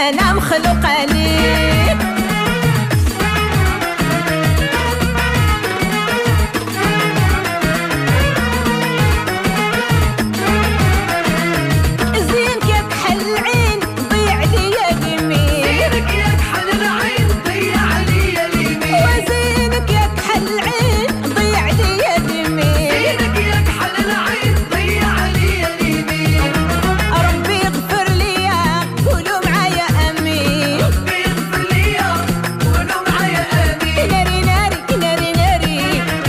أنا مخلوقة ليك. زينك يا كحل العين ضيع لي اليمين. زينك يا كحل العين ضيع لي اليمين. وزينك يا كحل العين ضيع لي اليمين. زينك يا كحل العين ضيع لي اليمين. ربي يغفر لي قولوا معايا امين. ربي يغفر لي قولوا معايا امين. ناري ناري ناري ناري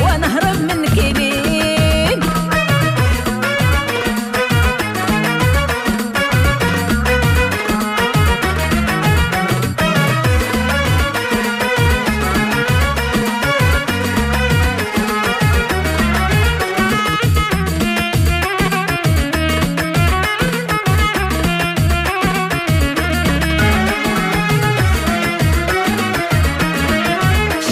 ونهرب منك ليك.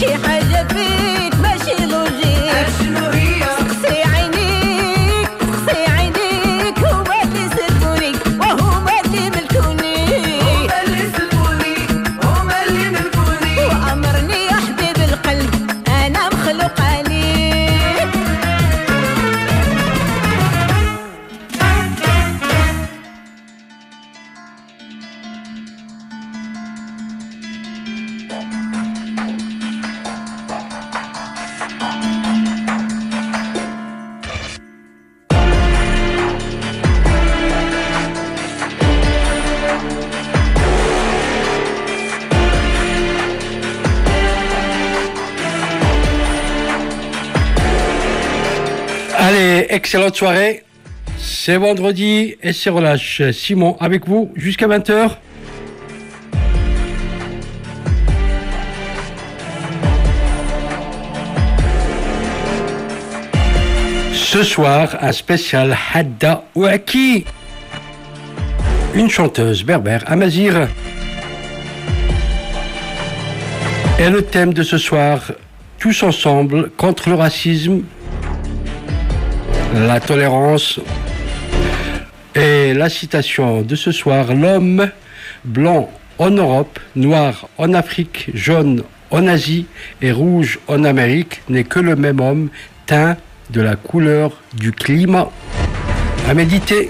شي حاجة فيك ماشي لوجيك. اشنو هي؟ سقسي عينيك سقسي عينيك هما اللي سلبوني وهما اللي ملكوني. هما اللي سلبوني هما اللي ملكوني. وأمرني يا حبيب القلب أنا مخلوقة ليك. Allez, excellente soirée. C'est vendredi et c'est relâche. Simon avec vous jusqu'à 20h. Ce soir, un spécial Hadda Ouaki. Une chanteuse berbère, Amazir. Et le thème de ce soir, tous ensemble contre le racisme, la tolérance. Et la citation de ce soir, l'homme blanc en Europe, noir en Afrique, jaune en Asie et rouge en Amérique n'est que le même homme, teint de la couleur du climat. À méditer.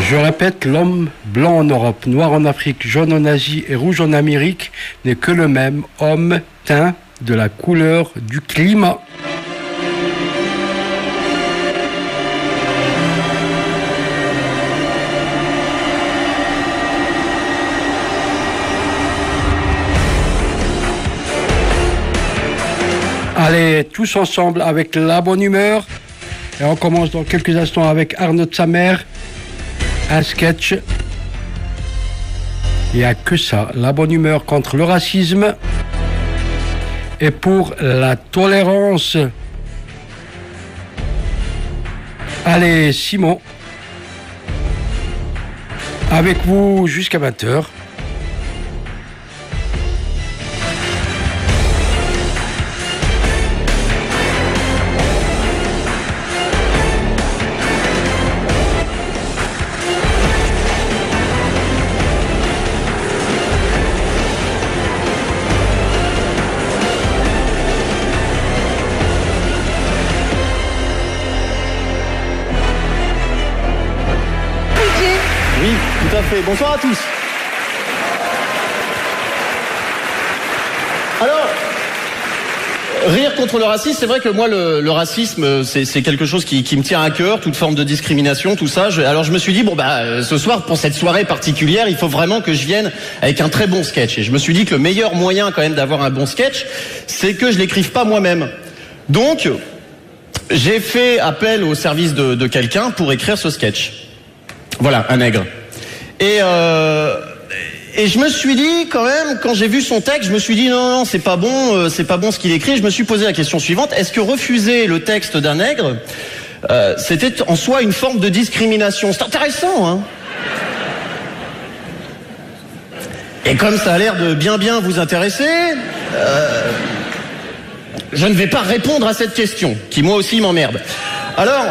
Je répète, l'homme blanc en Europe, noir en Afrique, jaune en Asie et rouge en Amérique n'est que le même homme, teint de la couleur du climat. Allez, tous ensemble avec la bonne humeur. Et on commence dans quelques instants avec Arnaud de sa mère. Un sketch. Il n'y a que ça, la bonne humeur contre le racisme et pour la tolérance. Allez, Simon, avec vous jusqu'à 20h. Tout à fait. Bonsoir à tous. Alors, rire contre le racisme, c'est vrai que moi, le racisme, c'est quelque chose qui me tient à cœur, toute forme de discrimination, tout ça. Alors je me suis dit, bon bah, ce soir, pour cette soirée particulière, il faut vraiment que je vienne avec un très bon sketch. Et je me suis dit que le meilleur moyen quand même d'avoir un bon sketch, c'est que je l'écrive pas moi-même. Donc, j'ai fait appel au service de quelqu'un pour écrire ce sketch. Voilà, un nègre. Et je me suis dit quand même, quand j'ai vu son texte, je me suis dit non, c'est pas bon ce qu'il écrit. Je me suis posé la question suivante: est-ce que refuser le texte d'un nègre, c'était en soi une forme de discrimination? C'est intéressant, hein? Et comme ça a l'air de bien vous intéresser, je ne vais pas répondre à cette question, qui moi aussi m'emmerde. Alors,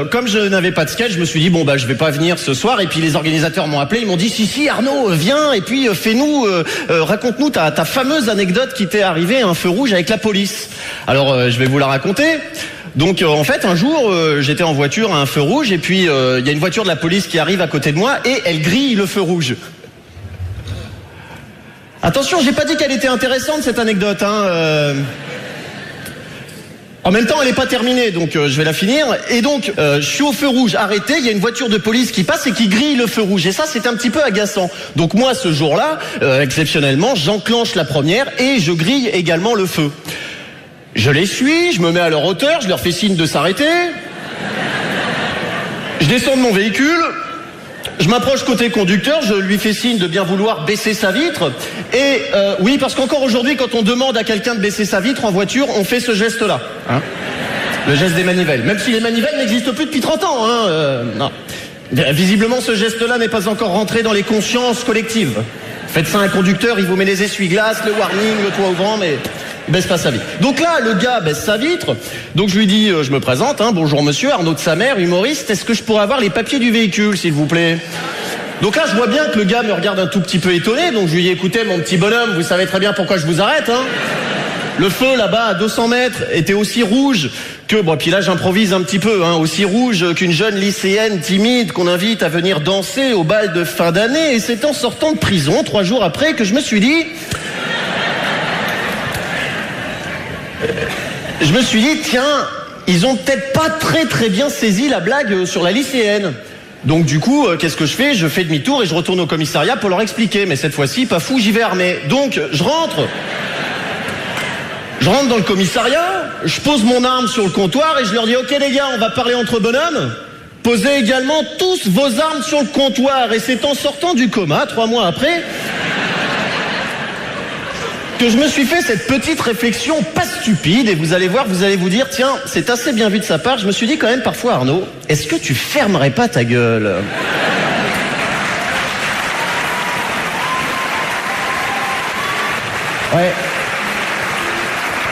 comme je n'avais pas de sketch, je me suis dit bon bah je vais pas venir ce soir. Et puis les organisateurs m'ont appelé, ils m'ont dit si Arnaud, viens et puis fais-nous, raconte-nous ta fameuse anecdote qui t'est arrivée à un feu rouge avec la police. Alors je vais vous la raconter. Donc en fait un jour j'étais en voiture à un feu rouge et puis il y a une voiture de la police qui arrive à côté de moi et elle grille le feu rouge. Attention, j'ai pas dit qu'elle était intéressante cette anecdote, hein. En même temps, elle n'est pas terminée, donc je vais la finir. Et donc, je suis au feu rouge, arrêté, il y a une voiture de police qui passe et qui grille le feu rouge. Et ça, c'est un petit peu agaçant. Donc moi, ce jour-là, exceptionnellement, j'enclenche la première et je grille également le feu. Je les suis, je me mets à leur hauteur, je leur fais signe de s'arrêter. Je descends de mon véhicule. Je m'approche côté conducteur, je lui fais signe de bien vouloir baisser sa vitre. Et oui, parce qu'encore aujourd'hui, quand on demande à quelqu'un de baisser sa vitre en voiture, on fait ce geste-là. Hein, le geste des manivelles. Même si les manivelles n'existent plus depuis 30 ans. Hein, non. Visiblement, ce geste-là n'est pas encore rentré dans les consciences collectives. Faites ça à un conducteur, il vous met les essuie-glaces, le warning, le toit ouvrant, mais il baisse pas sa vitre. Donc là, le gars baisse sa vitre. Donc je lui dis, je me présente, hein, bonjour monsieur, Arnaud de sa mère, humoriste, est-ce que je pourrais avoir les papiers du véhicule, s'il vous plaît? Donc là, je vois bien que le gars me regarde un tout petit peu étonné, donc je lui dis, écoutez, mon petit bonhomme, vous savez très bien pourquoi je vous arrête, hein. Le feu, là-bas, à 200 mètres, était aussi rouge que... Bon, puis là, j'improvise un petit peu, hein, aussi rouge qu'une jeune lycéenne timide qu'on invite à venir danser au bal de fin d'année. Et c'est en sortant de prison, 3 jours après, que je me suis dit... tiens, ils ont peut-être pas très bien saisi la blague sur la lycéenne. Donc du coup, qu'est-ce que je fais? Je fais demi-tour et je retourne au commissariat pour leur expliquer. Mais cette fois-ci, pas fou, j'y vais armé. Donc, je rentre dans le commissariat, je pose mon arme sur le comptoir et je leur dis « Ok les gars, on va parler entre bonhommes. Posez également tous vos armes sur le comptoir. » Et c'est en sortant du coma, 3 mois après, que je me suis fait cette petite réflexion pas stupide. Et vous allez voir, vous allez vous dire « Tiens, c'est assez bien vu de sa part. » Je me suis dit quand même parfois, Arnaud, est-ce que tu fermerais pas ta gueule ? Ouais.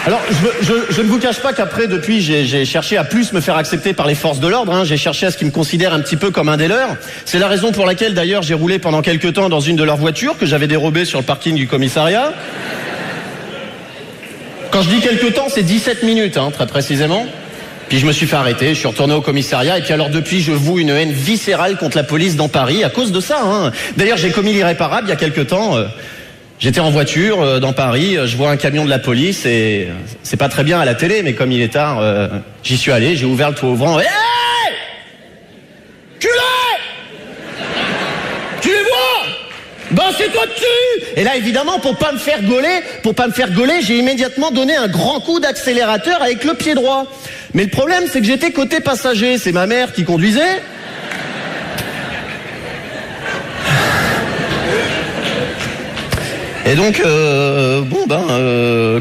Alors, je ne vous cache pas qu'après, depuis, j'ai cherché à plus me faire accepter par les forces de l'ordre. Hein. J'ai cherché à ce qu'ils me considèrent un petit peu comme un des leurs. C'est la raison pour laquelle, d'ailleurs, j'ai roulé pendant quelques temps dans une de leurs voitures que j'avais dérobée sur le parking du commissariat. Quand je dis quelques temps, c'est 17 minutes, hein, très précisément. Puis je me suis fait arrêter, je suis retourné au commissariat. Et puis alors, depuis, je voue une haine viscérale contre la police dans Paris à cause de ça. Hein. D'ailleurs, j'ai commis l'irréparable il y a quelques temps... J'étais en voiture dans Paris, je vois un camion de la police et c'est pas très bien à la télé, mais comme il est tard, j'y suis allé, j'ai ouvert le toit ouvrant. Hey, culé, tu les vois? Ben c'est toi dessus. Et là évidemment pour pas me faire gauler, j'ai immédiatement donné un grand coup d'accélérateur avec le pied droit. Mais le problème c'est que j'étais côté passager, c'est ma mère qui conduisait. Et donc,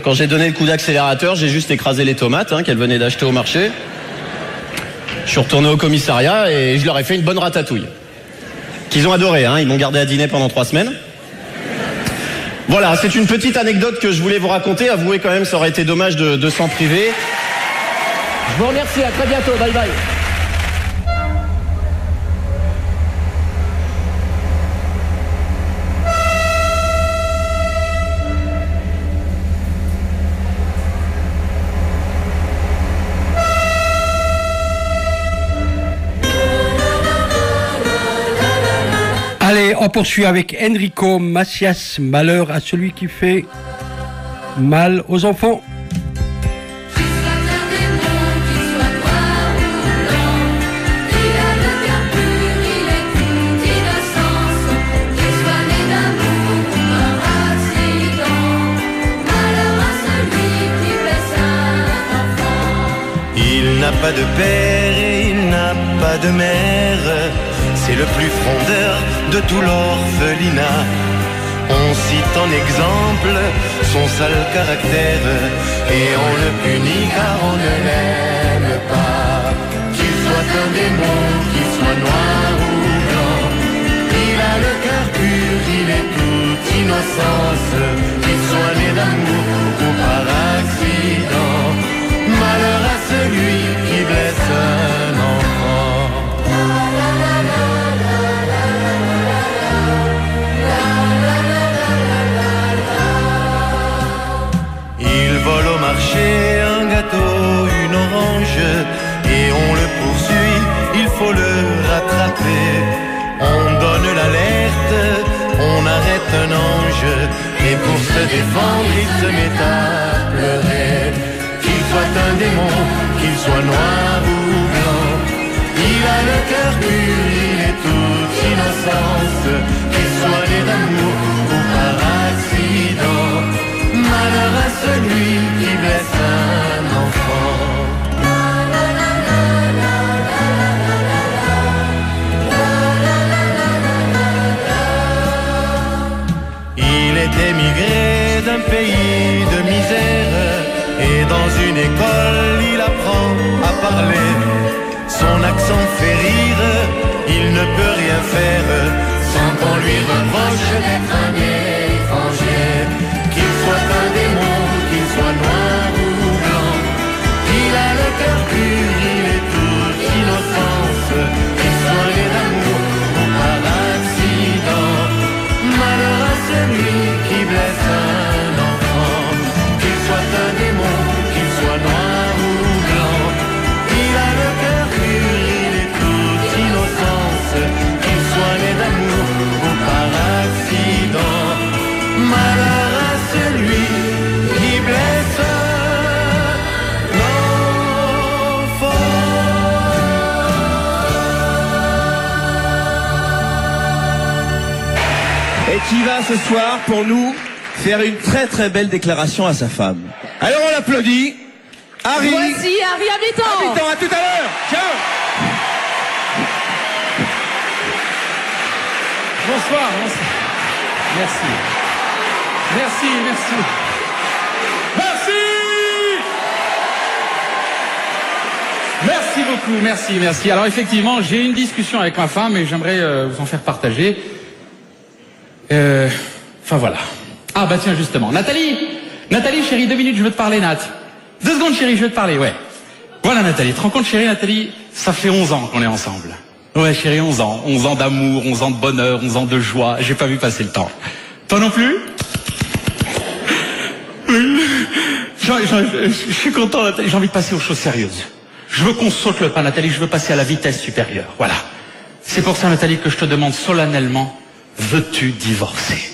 quand j'ai donné le coup d'accélérateur, j'ai juste écrasé les tomates qu'elle venait d'acheter au marché. Je suis retourné au commissariat et je leur ai fait une bonne ratatouille. Qu'ils ont adoré, ils m'ont gardé à dîner pendant 3 semaines. Voilà, c'est une petite anecdote que je voulais vous raconter. Avouez quand même, ça aurait été dommage de s'en priver. Je vous remercie, à très bientôt, bye bye. Allez, on poursuit avec Enrico Macias, Malheur à celui qui fait mal aux enfants. Il n'a pas de père et il n'a pas de mère. C'est le plus frondeur de tout l'orphelinat. On cite en exemple son sale caractère et on le punit car on ne l'aime pas. Qu'il soit un démon, qu'il soit noir ou blanc, il a le cœur pur, il est toute innocence. Qu'il soit né d'amour ou par accident, malheur à celui qui blesse soit noir ou blanc. Il a le cœur pur, il est toute innocence, qu'il soit né d'amour ou par accident. Malheur à celui qui blesse un enfant. Il est émigré d'un pays de misère, et dans une école il apprend à parler. Son accent fait rire, il ne peut rien faire sans qu'on lui reproche d'être un étranger. Qu'il soit un démon, qu'il soit noir ou blanc, il a le cœur pur, il est toute innocence, qu'il soit né d'amour ou par accident. Malheur à celui qui blesse un enfant, qu'il soit un démon, qu'il soit noir ou blanc, il a le cœur pur, il est toute innocence, qu'il soit né d'amour ou par accident. Malheur à celui qui blesse l'enfant. Et qui va ce soir pour nous faire une très très belle déclaration à sa femme. Alors on l'applaudit. Harry. Voici Harry Habitant. Habitant, à tout à l'heure. Ciao. Bonsoir, bonsoir. Merci. Merci, merci. Merci. Merci beaucoup, merci, merci. Alors effectivement, j'ai une discussion avec ma femme et j'aimerais vous en faire partager. Enfin voilà. Ah bah tiens justement, Nathalie, chérie, 2 minutes, je veux te parler, Nat. 2 secondes, chérie, je veux te parler, ouais. Voilà, Nathalie, te rends compte, chérie, Nathalie, ça fait 11 ans qu'on est ensemble. Ouais, chérie, 11 ans. 11 ans d'amour, 11 ans de bonheur, 11 ans de joie. J'ai pas vu passer le temps. Toi non plus? Je suis content, Nathalie. J'ai envie de passer aux choses sérieuses. Je veux qu'on saute le pas, Nathalie. Je veux passer à la vitesse supérieure. Voilà. C'est pour ça, Nathalie, que je te demande solennellement, veux-tu divorcer?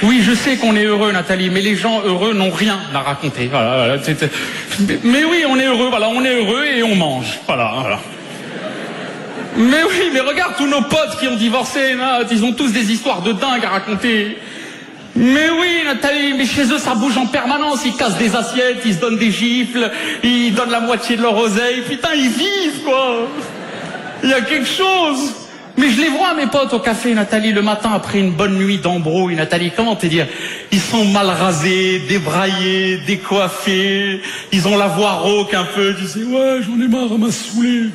Oui, je sais qu'on est heureux, Nathalie, mais les gens heureux n'ont rien à raconter. Voilà, mais oui, on est heureux, voilà, on est heureux et on mange. Voilà, voilà. Mais oui, mais regarde tous nos potes qui ont divorcé, Nat, ils ont tous des histoires de dingue à raconter. Mais oui, Nathalie, mais chez eux ça bouge en permanence, ils cassent des assiettes, ils se donnent des gifles, ils donnent la moitié de leur oseille, putain, ils vivent, quoi. Il y a quelque chose. Mais je les vois, mes potes, au café, Nathalie, le matin, après une bonne nuit d'embrouille. Nathalie, comment te dire? Ils sont mal rasés, débraillés, décoiffés. Ils ont la voix rauque un peu. Tu sais, ouais, j'en ai marre à m'a saoulé.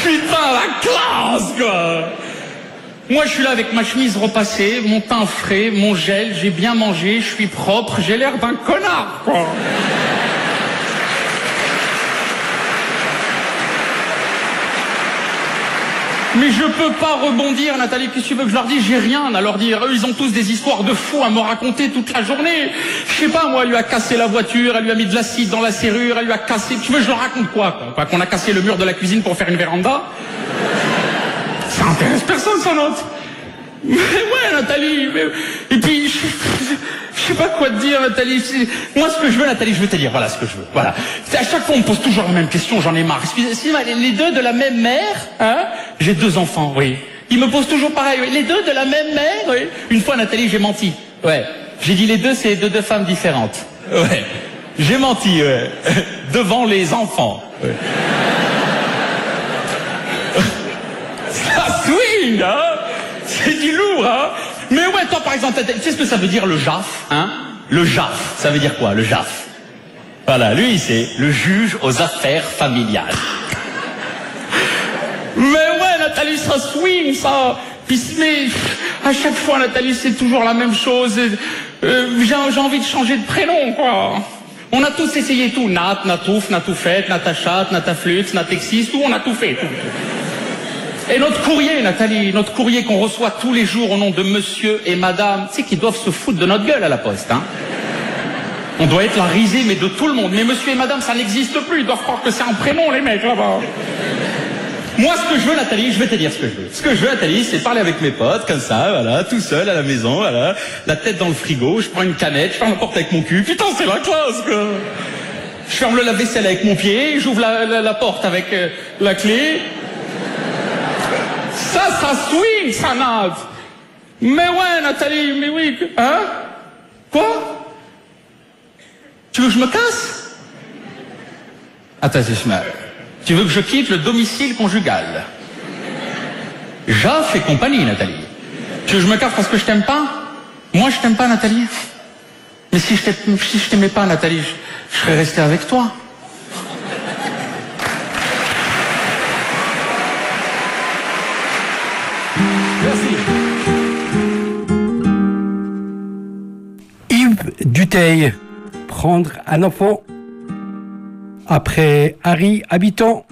Putain, la classe, quoi. Moi, je suis là avec ma chemise repassée, mon teint frais, mon gel, j'ai bien mangé, je suis propre, j'ai l'air d'un connard, quoi. Mais je peux pas rebondir, Nathalie, qu'est-ce que tu veux que je leur dise? J'ai rien à leur dire. Eux, ils ont tous des histoires de fous à me raconter toute la journée. Je sais pas, moi, elle lui a cassé la voiture, elle lui a mis de l'acide dans la serrure, elle lui a cassé... Tu veux que je leur raconte quoi? Qu'on a cassé le mur de la cuisine pour faire une véranda? Ça intéresse personne, ça, note. Mais ouais, Nathalie, mais... Et puis, je sais pas quoi te dire, Nathalie. Moi, ce que je veux, Nathalie, je veux te dire, voilà ce que je veux. Voilà. À chaque fois, on me pose toujours la même question, j'en ai marre. Excusez-moi, les deux de la même mère, hein? J'ai 2 enfants, oui. Ils me posent toujours pareil, oui. Les deux de la même mère, oui. Une fois, Nathalie, j'ai menti. Ouais. J'ai dit les deux, c'est de 2 femmes différentes. Ouais. J'ai menti, ouais. Devant les enfants. Ouais. Ça swing, hein? C'est du lourd, hein? Mais ouais, toi, par exemple, tu sais ce que ça veut dire, le JAF, hein? Le JAF, ça veut dire quoi, le JAF? Voilà, lui, c'est le juge aux affaires familiales. Mais ouais, Nathalie, ça swing, ça. Puis, mais à chaque fois, Nathalie, c'est toujours la même chose. J'ai envie de changer de prénom, quoi. On a tous essayé tout. Nat, Natouf, Natoufette, Natachat, Nataflute, Natexis, tout, on a tout fait, tout. Et notre courrier, Nathalie, notre courrier qu'on reçoit tous les jours au nom de monsieur et madame, tu sais qu'ils doivent se foutre de notre gueule à la poste, hein. On doit être la risée, mais de tout le monde. Mais monsieur et madame, ça n'existe plus, ils doivent croire que c'est un prénom, les mecs, là-bas. Moi, ce que je veux, Nathalie, je vais te dire ce que je veux. Ce que je veux, Nathalie, c'est parler avec mes potes, comme ça, voilà, tout seul à la maison, voilà, la tête dans le frigo, je prends une canette, je ferme la porte avec mon cul. Putain, c'est la classe, quoi. Je ferme le lave-vaisselle avec mon pied, j'ouvre la porte avec la clé. Ça swing, ça nade. Mais ouais, Nathalie, mais oui, hein? Quoi? Tu veux que je me casse? Attends, tu veux que je quitte le domicile conjugal? Jaff et compagnie, Nathalie. Tu veux que je me casse parce que je t'aime pas? Moi, je t'aime pas, Nathalie. Mais si je t'aimais pas, Nathalie, je serais resté avec toi. Merci. Yves Duteil, prendre un enfant. Après Harry Habitant.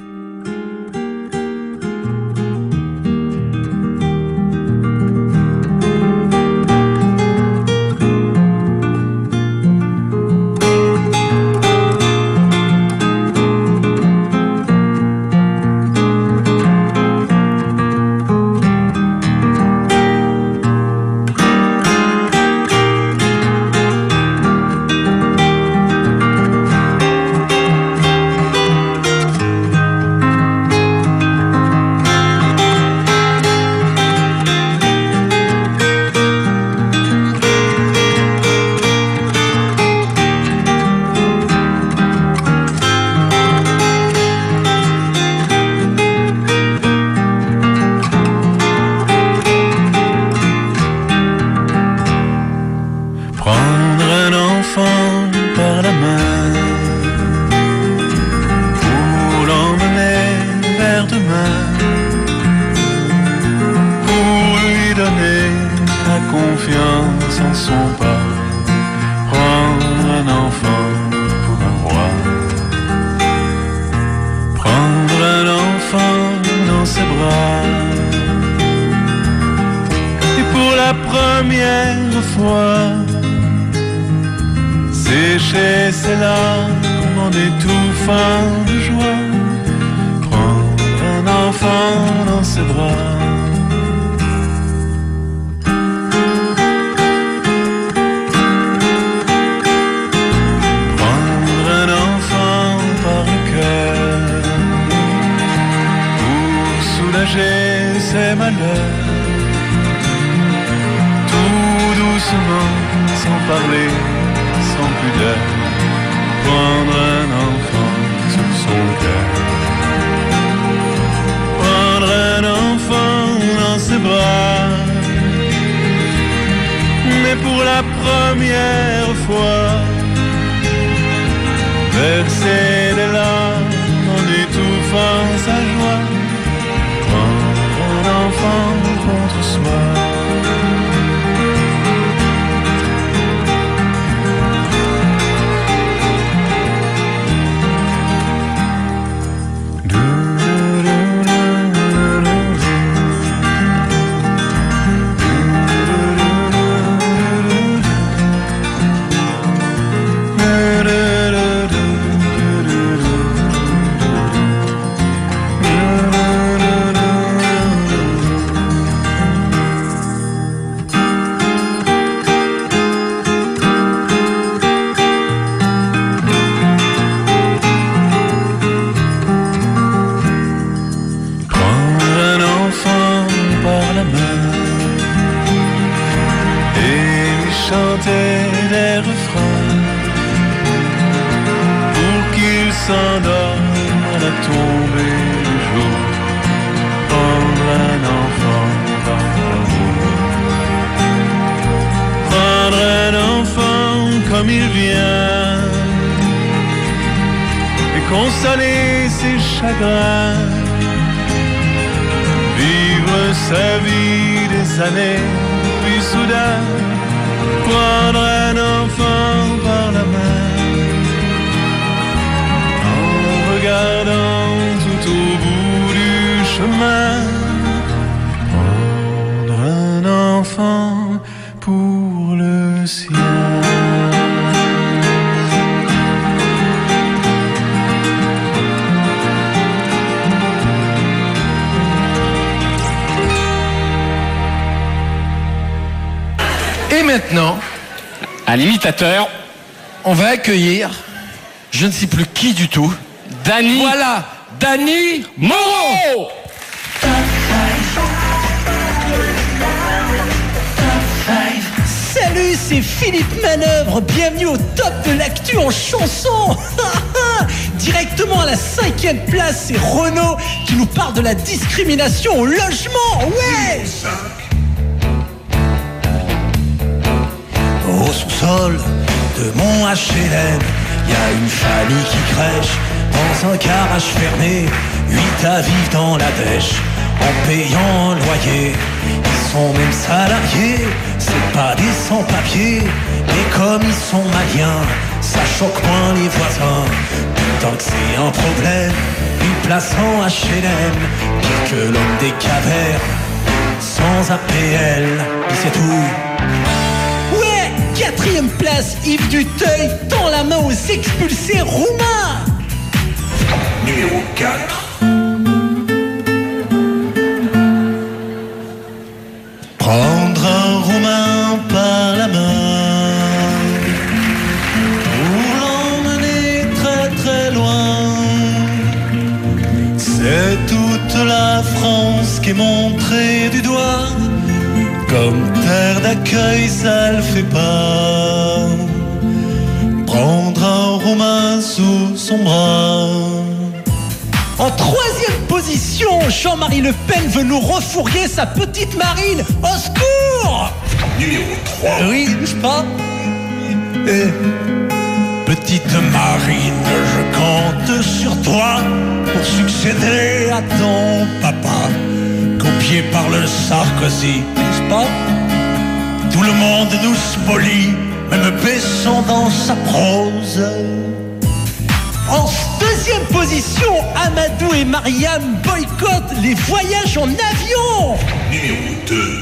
Et maintenant, Un imitateur, on va accueillir, je ne sais plus qui du tout. Danny Voilà, Danny Moreau. Salut, c'est Philippe Manœuvre, bienvenue au top de l'actu en chanson. Directement à la 5e place, c'est Renaud qui nous parle de la discrimination au logement, ouais. Au sous-sol de mon HLM, y a une famille qui crèche dans un garage fermé, 8 à vivre dans la dèche, en payant un loyer. Ils sont même salariés, c'est pas des sans-papiers, mais comme ils sont maliens, ça choque moins les voisins. Putain que c'est un problème, une place en HLM, pire que l'homme des cavernes, sans APL, et c'est tout. Ouais, 4e place, Yves Duteuil tend la main aux expulsés roumains. Numéro 4. Prendre un Roumain par la main pour l'emmener très très loin, c'est toute la France qui est montrée du doigt. Comme terre d'accueil, ça le fait pas. Prendre un Roumain sous son bras. En 3e position, Jean-Marie Le Pen veut nous refourguer sa petite Marine. Au secours! Numéro 3. Oui, n'est-ce pas? Petite Marine, je compte sur toi pour succéder à ton papa. Copié par le Sarkozy, n'est-ce pas? Tout le monde nous spolie, même Besson dans sa prose. En 2e position, Amadou et Mariam boycottent les voyages en avion. Numéro 2.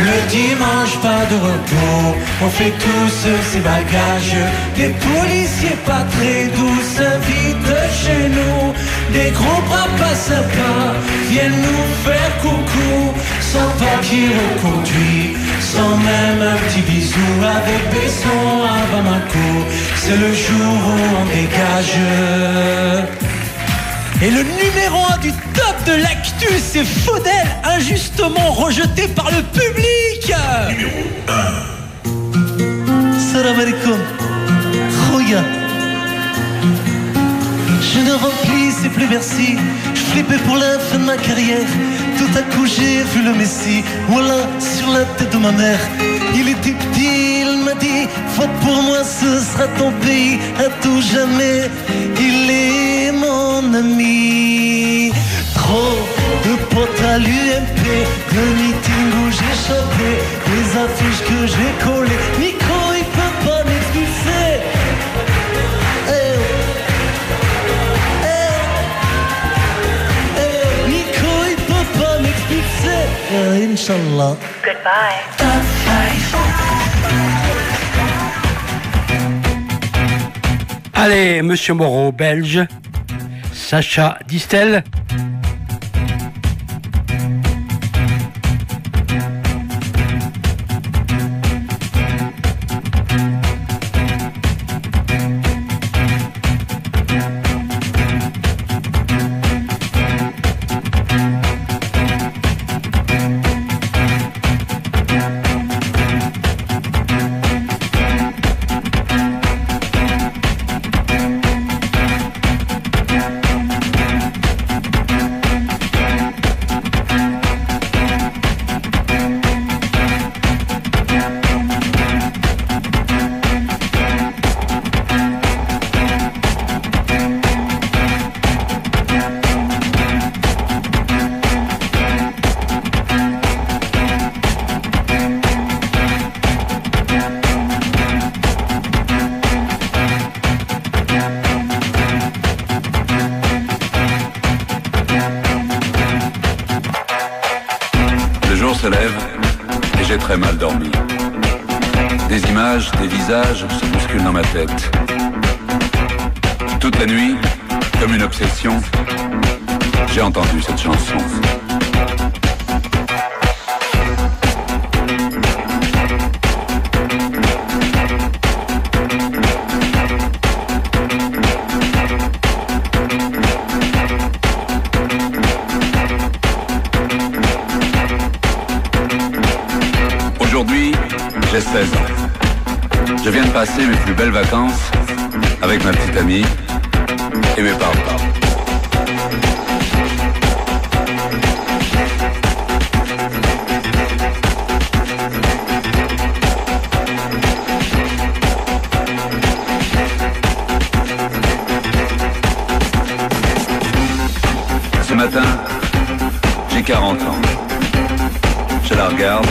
Le dimanche, pas de repos, on fait tous ses bagages. Des policiers pas très doux s'invitent chez nous. Des gros bras pas sympas viennent nous faire coucou, sans pas qui reconduit, sans même un petit bisou. Avec Besson à Bamako, c'est le jour où on dégage. Et le numéro 1 du top de l'actu, c'est Faudel, injustement rejeté par le public. Numéro 1. Salam alaikum. Khoya. Je ne remplissais plus merci, je flippais pour la fin de ma carrière. Tout à coup j'ai vu le Messie, voilà, sur la tête de ma mère. Il était petit, il m'a dit, vote pour moi, ce sera ton pays à tout jamais. Il est mon ami. Trop de potes à l'UMP, de meetings où j'ai chopé, les affiches que j'ai collées. Nico, il peut pas m'expulser. Nico, il peut pas m'expulser. Inch'Allah. Goodbye. Top 5. Allez, Monsieur Moreau, belge. Sacha Distel. Se lève et j'ai très mal dormi. Des images, des visages se bousculent dans ma tête. Toute la nuit, comme une obsession, j'ai entendu cette chanson. 16 ans. Je viens de passer mes plus belles vacances avec ma petite amie et mes parents. Ce matin, j'ai 40 ans. Je la regarde,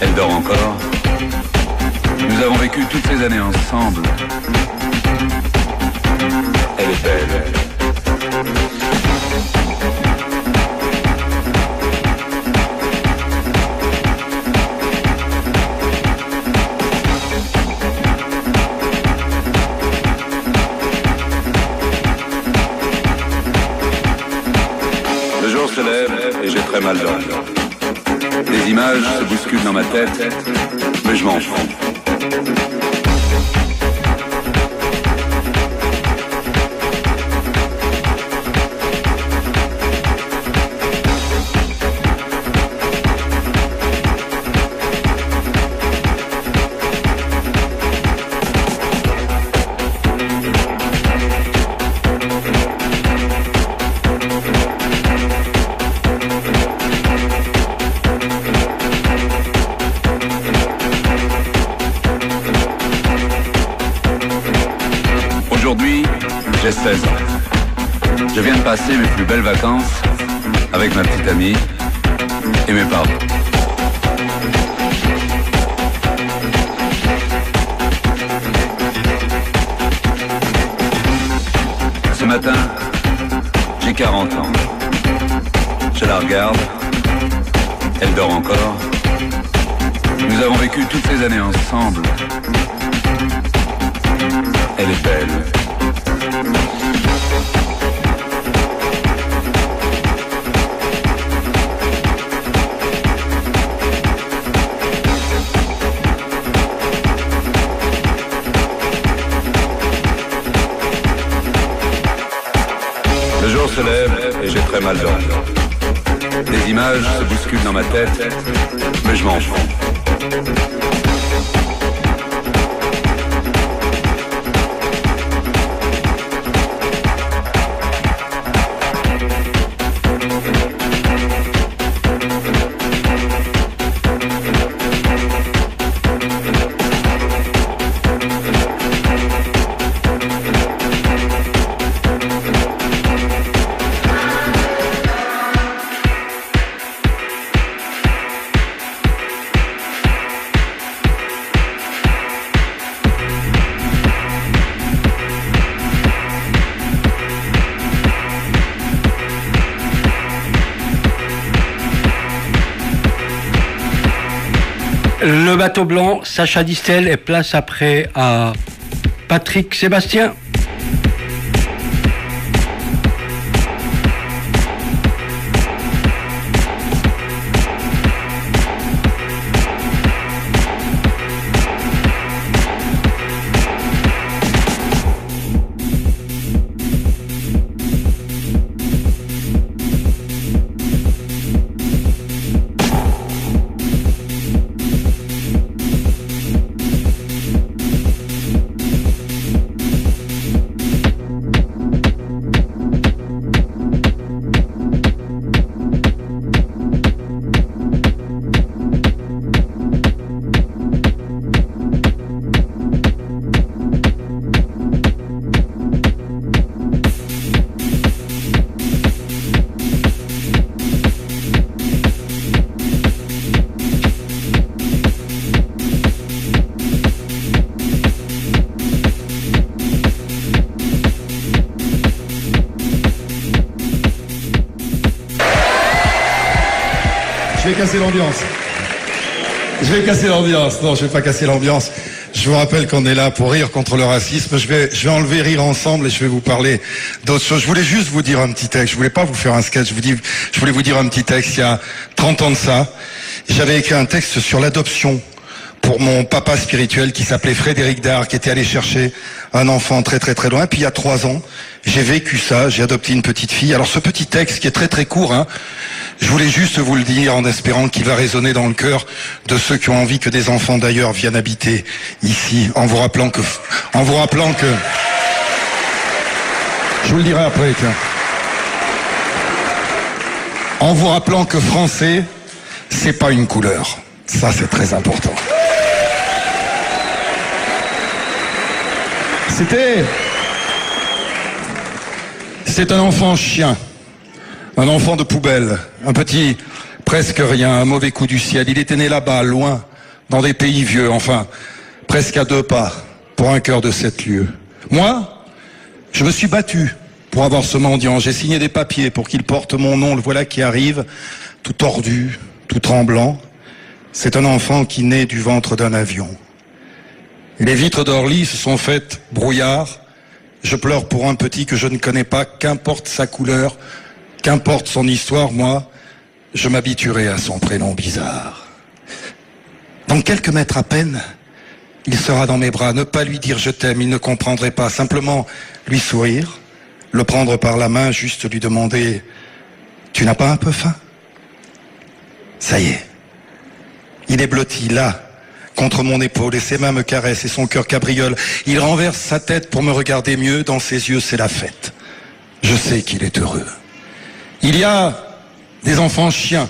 elle dort encore. Nous avons vécu toutes ces années ensemble. Elle est belle. Le jour se lève et j'ai très mal dormi. Des images se bousculent dans ma tête, mais je m'en fous. Aujourd'hui, j'ai 16 ans. Je viens de passer mes plus belles vacances avec ma petite amie et mes parents. Ce matin, j'ai 40 ans. Je la regarde, elle dort encore. Nous avons vécu toutes ces années ensemble. Elle est belle. Le jour se lève et j'ai très mal dormi. Des images se bousculent dans ma tête, mais je m'en fous. Le bateau blanc, Sacha Distel et place après à Patrick Sébastien. Je vais casser l'ambiance. Je vais casser l'ambiance. Non, je vais pas casser l'ambiance. Je vous rappelle qu'on est là pour rire contre le racisme. Je vais enlever rire ensemble et je vais vous parler d'autres choses. Je voulais juste vous dire un petit texte. Je voulais pas vous faire un sketch. Je voulais vous dire un petit texte. Il y a 30 ans de ça, j'avais écrit un texte sur l'adoption pour mon papa spirituel qui s'appelait Frédéric Dard, qui était allé chercher un enfant très très très loin. Puis il y a 3 ans, j'ai vécu ça, j'ai adopté une petite fille. Alors ce petit texte qui est très très court, hein, je voulais juste vous le dire en espérant qu'il va résonner dans le cœur de ceux qui ont envie que des enfants d'ailleurs viennent habiter ici, en vous rappelant que... Je vous le dirai après, tiens. En vous rappelant que français, c'est pas une couleur. Ça, c'est très important. C'est un enfant chien, un enfant de poubelle, un petit presque rien, un mauvais coup du ciel. Il était né là-bas, loin, dans des pays vieux, enfin, presque à 2 pas, pour un cœur de 7 lieues. Moi, je me suis battu pour avoir ce mendiant. J'ai signé des papiers pour qu'il porte mon nom. Le voilà qui arrive, tout tordu, tout tremblant. C'est un enfant qui naît du ventre d'un avion. Et les vitres d'Orly se sont faites brouillard. Je pleure pour un petit que je ne connais pas, qu'importe sa couleur, qu'importe son histoire, moi, je m'habituerai à son prénom bizarre. Dans quelques mètres à peine, il sera dans mes bras. Ne pas lui dire je t'aime, il ne comprendrait pas. Simplement lui sourire, le prendre par la main, juste lui demander « Tu n'as pas un peu faim ?» Ça y est. Il est blotti, là, contre mon épaule, et ses mains me caressent et son cœur cabriole. Il renverse sa tête pour me regarder mieux. Dans ses yeux, c'est la fête. Je sais qu'il est heureux. Il y a des enfants chiens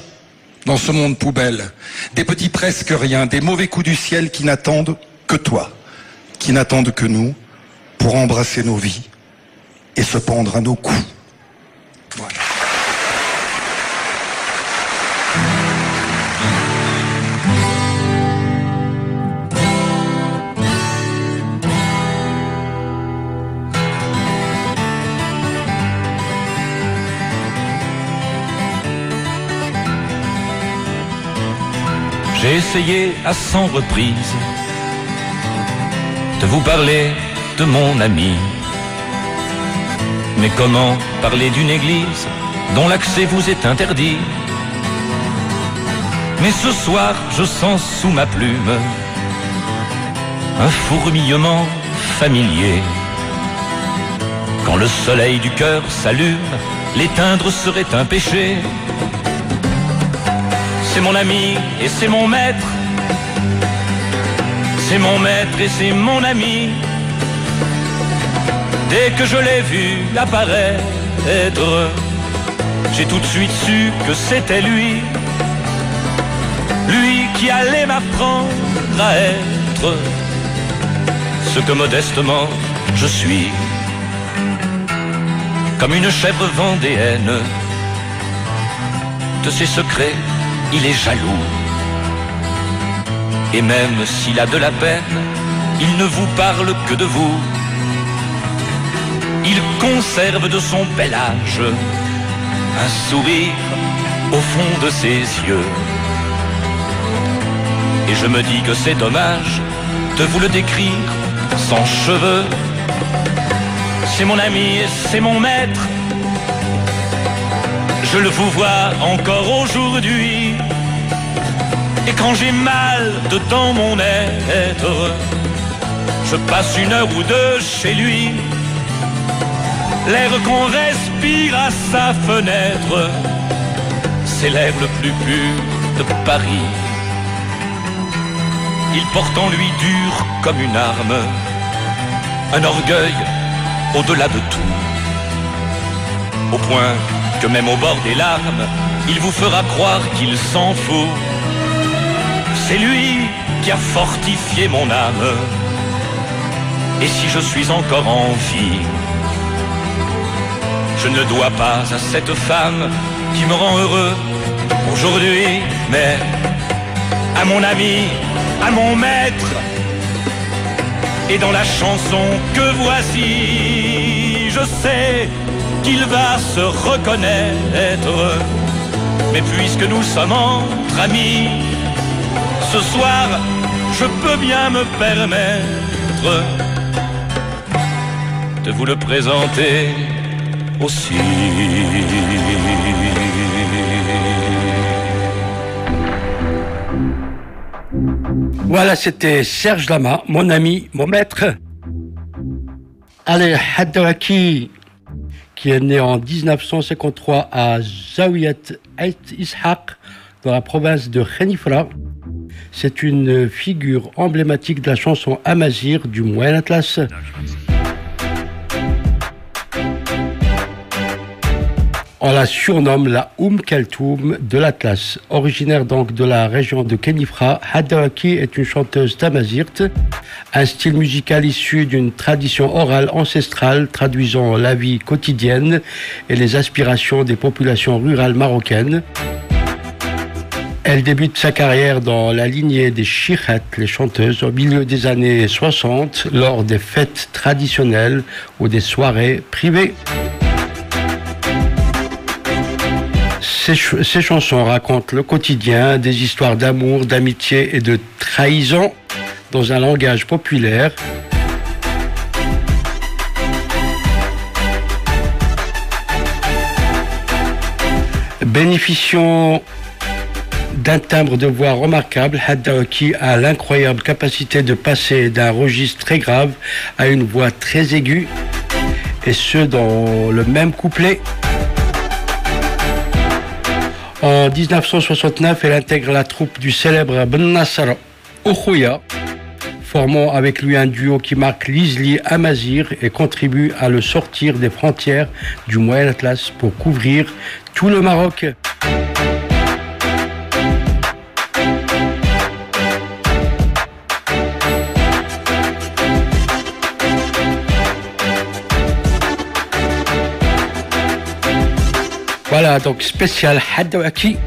dans ce monde poubelle, des petits presque rien, des mauvais coups du ciel qui n'attendent que toi, qui n'attendent que nous, pour embrasser nos vies et se pendre à nos coups. Voilà. J'ai essayé à 100 reprises de vous parler de mon ami. Mais comment parler d'une église dont l'accès vous est interdit? Mais ce soir, je sens sous ma plume un fourmillement familier. Quand le soleil du cœur s'allume, l'éteindre serait un péché. C'est mon ami et c'est mon maître. C'est mon maître et c'est mon ami. Dès que je l'ai vu apparaître, j'ai tout de suite su que c'était lui. Lui qui allait m'apprendre à être ce que modestement je suis. Comme une chèvre vendéenne, de ses secrets il est jaloux. Et même s'il a de la peine, il ne vous parle que de vous. Il conserve de son bel âge un sourire au fond de ses yeux. Et je me dis que c'est dommage de vous le décrire sans cheveux. C'est mon ami et c'est mon maître. Je le vous vois encore aujourd'hui. Et quand j'ai mal dedans mon être, je passe 1 heure ou 2 chez lui. L'air qu'on respire à sa fenêtre, c'est l'air le plus pur de Paris. Il porte en lui dur comme une arme, un orgueil au-delà de tout. Au point que même au bord des larmes, il vous fera croire qu'il s'en fout. C'est lui qui a fortifié mon âme. Et si je suis encore en vie, je ne le dois pas à cette femme qui me rend heureux aujourd'hui, mais à mon ami, à mon maître. Et dans la chanson que voici, je sais qu'il va se reconnaître. Mais puisque nous sommes entre amis, ce soir, je peux bien me permettre de vous le présenter aussi. Voilà, c'était Serge Lama, mon ami, mon maître. Allez, Haddawaki, qui est né en 1953 à Zawiyat Ait Ishaq, dans la province de Khenifra. C'est une figure emblématique de la chanson amazigh du Moyen Atlas. On la surnomme la Kaltoum de l'Atlas. Originaire donc de la région de Khenifra, Haddawaki est une chanteuse tamazight, un style musical issu d'une tradition orale ancestrale traduisant la vie quotidienne et les aspirations des populations rurales marocaines. Elle débute sa carrière dans la lignée des Chikhet, les chanteuses, au milieu des années 60, lors des fêtes traditionnelles ou des soirées privées. Ces chansons racontent le quotidien, des histoires d'amour, d'amitié et de trahison dans un langage populaire. Bénéficiant d'un timbre de voix remarquable, Haddawaki a l'incroyable capacité de passer d'un registre très grave à une voix très aiguë, et ce dans le même couplet. En 1969, elle intègre la troupe du célèbre Ben Nasser Okhouya, formant avec lui un duo qui marque l'Isli Amazigh et contribue à le sortir des frontières du Moyen Atlas pour couvrir tout le Maroc. Voilà, donc spécial Haddawaki.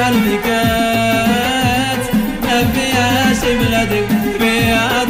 البكات أبي عاشم لدي وبيا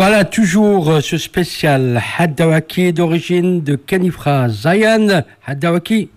Voilà, toujours ce spécial Haddawaki d'origine de Kenifra Zayan. Haddawaki.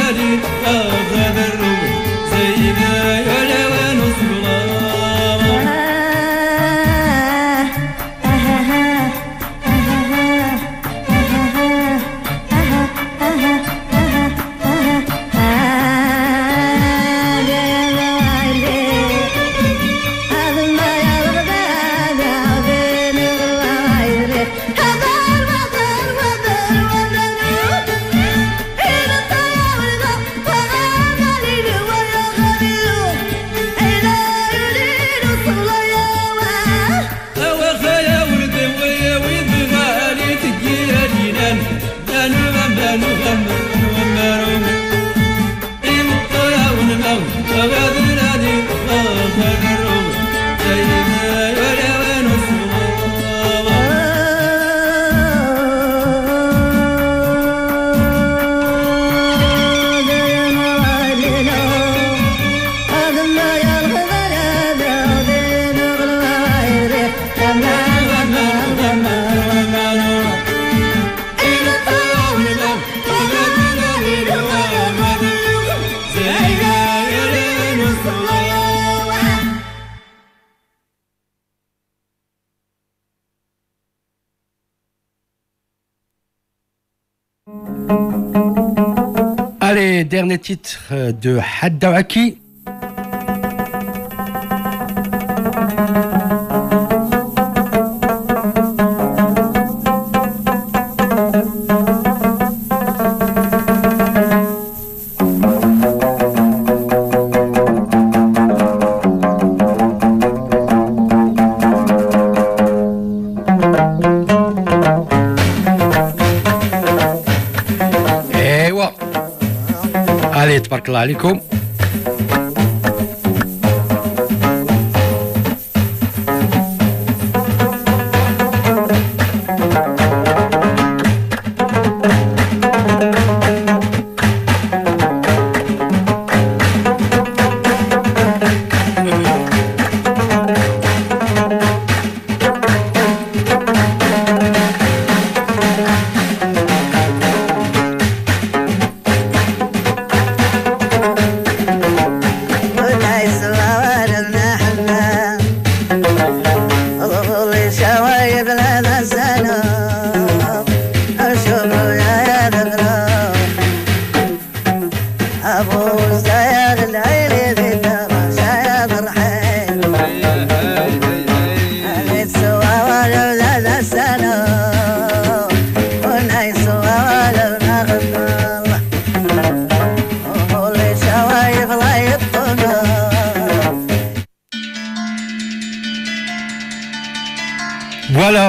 بلادي غاب الروح زي ما يلوان الصغار Allez, dernier titre de Haddawaki. Allez, tabarkallah alaikum.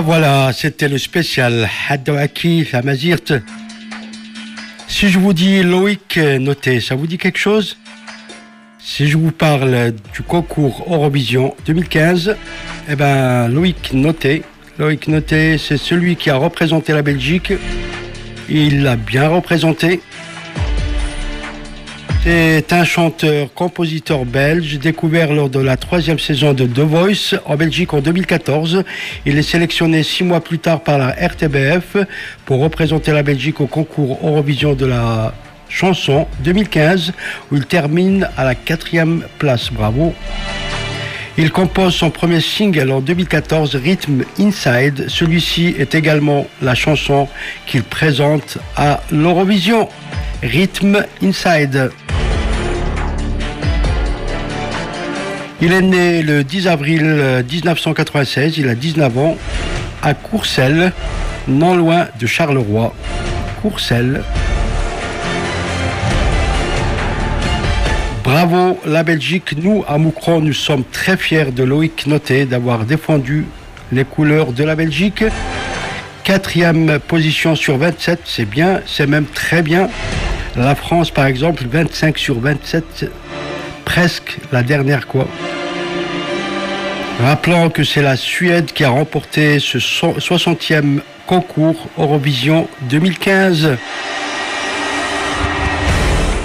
Voilà, c'était le spécial Haddawaki Amazirt. Si je vous dis Loïc Noté, ça vous dit quelque chose? Si je vous parle du concours Eurovision 2015, eh ben Loïc Noté, c'est celui qui a représenté la Belgique. Il l'a bien représenté. C'est un chanteur-compositeur belge découvert lors de la 3e saison de The Voice en Belgique en 2014. Il est sélectionné 6 mois plus tard par la RTBF pour représenter la Belgique au concours Eurovision de la chanson 2015 où il termine à la 4e place. Bravo. Il compose son premier single en 2014, Rhythm Inside. Celui-ci est également la chanson qu'il présente à l'Eurovision. Rhythm Inside. Il est né le 10 avril 1996, il a 19 ans, à Courcelles, non loin de Charleroi. Courcelles. Bravo la Belgique, nous à Moucron, nous sommes très fiers de Loïc Noté d'avoir défendu les couleurs de la Belgique. 4e position sur 27, c'est bien, c'est même très bien. La France par exemple, 25 sur 27, presque la dernière quoi. Rappelons que c'est la Suède qui a remporté ce 60e concours Eurovision 2015.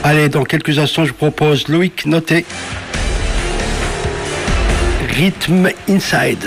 Allez, dans quelques instants, je vous propose Loïc Noté. Rhythm Inside.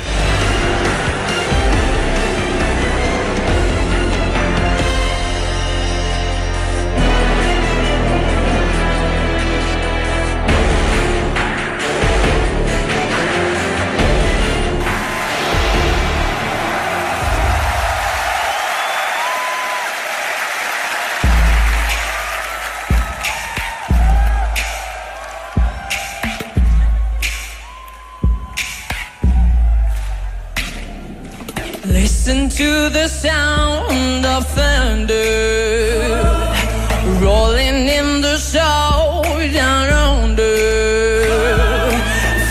Listen to the sound of thunder rolling in the snow down under.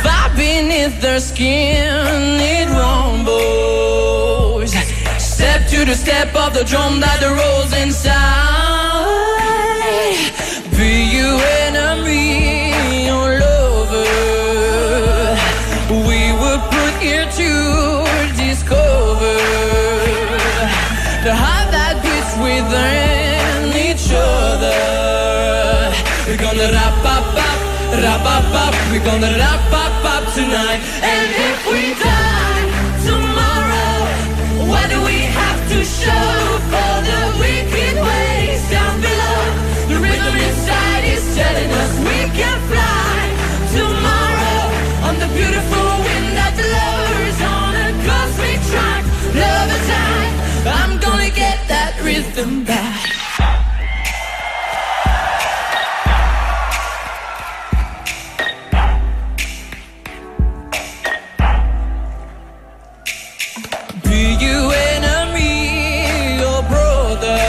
Far beneath their skin it rumbles. Step to the step of the drum that rolls inside. Be you enemy or lover, we were put here to discover the heart that beats within each other. We're gonna wrap up, we're gonna wrap up tonight. And if we die tomorrow, what do we have to show for the wicked ways down below? The rhythm inside is telling us we can fly tomorrow on the beautiful wind that blows on a cosmic track. Love attack, I'm gonna get that rhythm back. Be you enemy or brother,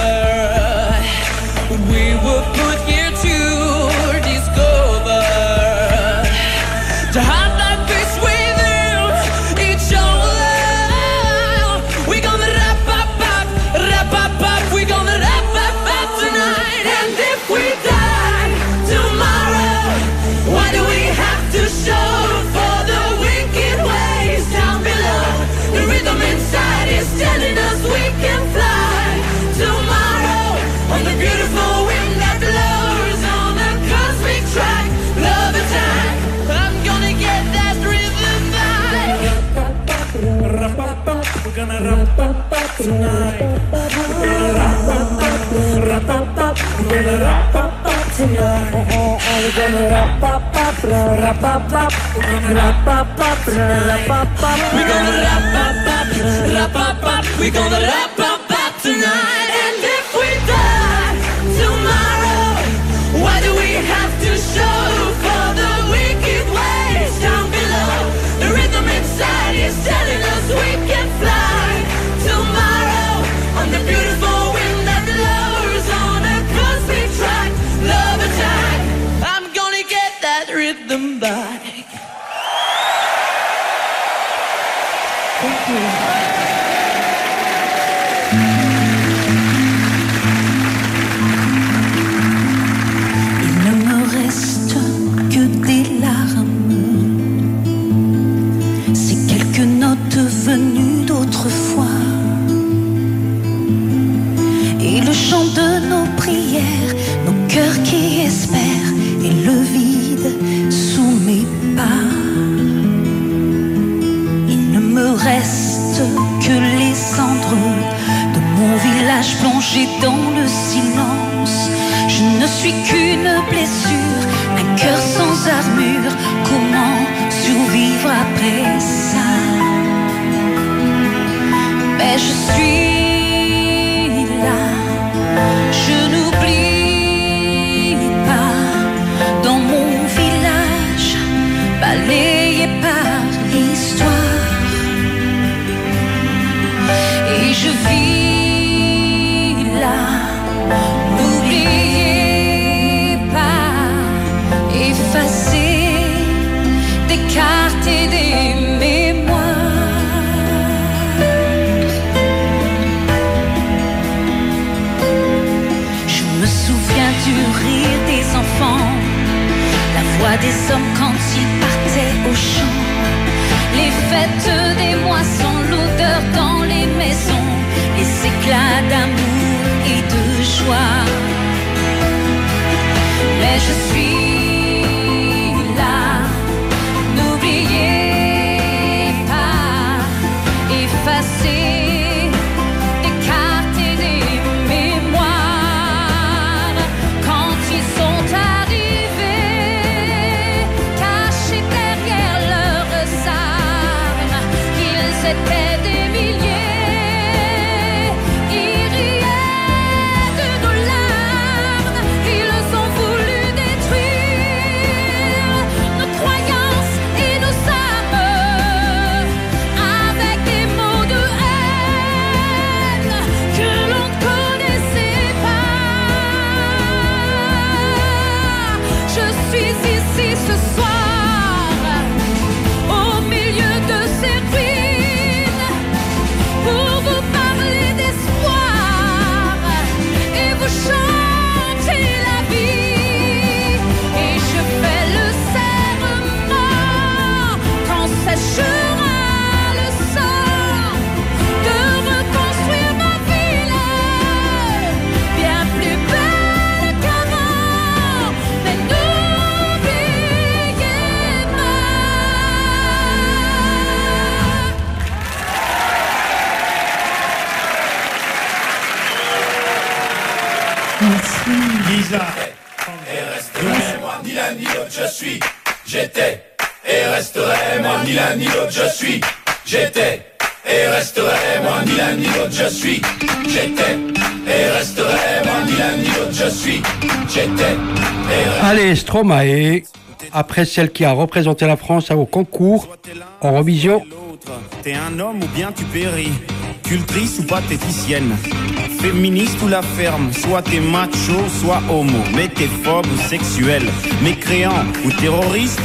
we were put here to discover the heart that beats within each other. We're gonna wrap up, we're gonna wrap up tonight. And if we die tomorrow, what do we have to show for the wicked ways down below? The rhythm inside is telling us we can fly tomorrow on the beautiful wind that blows on a cosmic track. Love attack, I'm gonna get that rhythm back. We're gonna wrap up tonight. We're gonna wrap up tonight. We're gonna wrap up. We're gonna wrap up tonight. And if we die tomorrow, what do we have to show for the wicked ways down below? The rhythm inside is telling us we can fly tomorrow on the beautiful wind that blows on a cosmic track. Love attack, I'm gonna get that rhythm back. Thank you. Il ne me reste que des larmes, ces quelques notes venues d'autrefois, et le chant de nos prières, nos cœurs qui espèrent, et le vide sous mes pas. Il ne me reste que les cendres de mon village plongé dans le silence. Je ne suis qu'une blessure, un cœur sans armure. Comment survivre après ça? Mais je suis là, je n'oublie pas. Dans mon village, balayé par l'histoire, et je vis là. N'oubliez pas, effacer des cartes et des mémoires. Je me souviens du rire des enfants, la voix des hommes quand ils partaient au champ, les fêtes des moissons, l'odeur dans les maisons, les éclats d'amour et de joie. Mais je suis là, n'oubliez pas, effacer des cartes et des mémoires. Quand ils sont arrivés, cachés derrière leurs armes, ils étaient des milliers, ils riaient de nos larmes, ils ont voulu détruire ça. Et resterai moi ni l'un ni l'autre je suis. J'étais et resterai moi ni l'un ni l'autre je suis. J'étais et resterai moi ni l'un ni l'autre je suis. J'étais et resterai moi ni l'un ni l'autre je suis. J'étais et Allez, Stromae, après celle qui a représenté la France au concours Eurovision. T'es un homme ou bien tu péris. Cultrice ou pathéticienne. Féministe ou la ferme. Soit t'es macho, soit homo. Mais t'es phobe ou sexuel. Mécréant ou terroriste.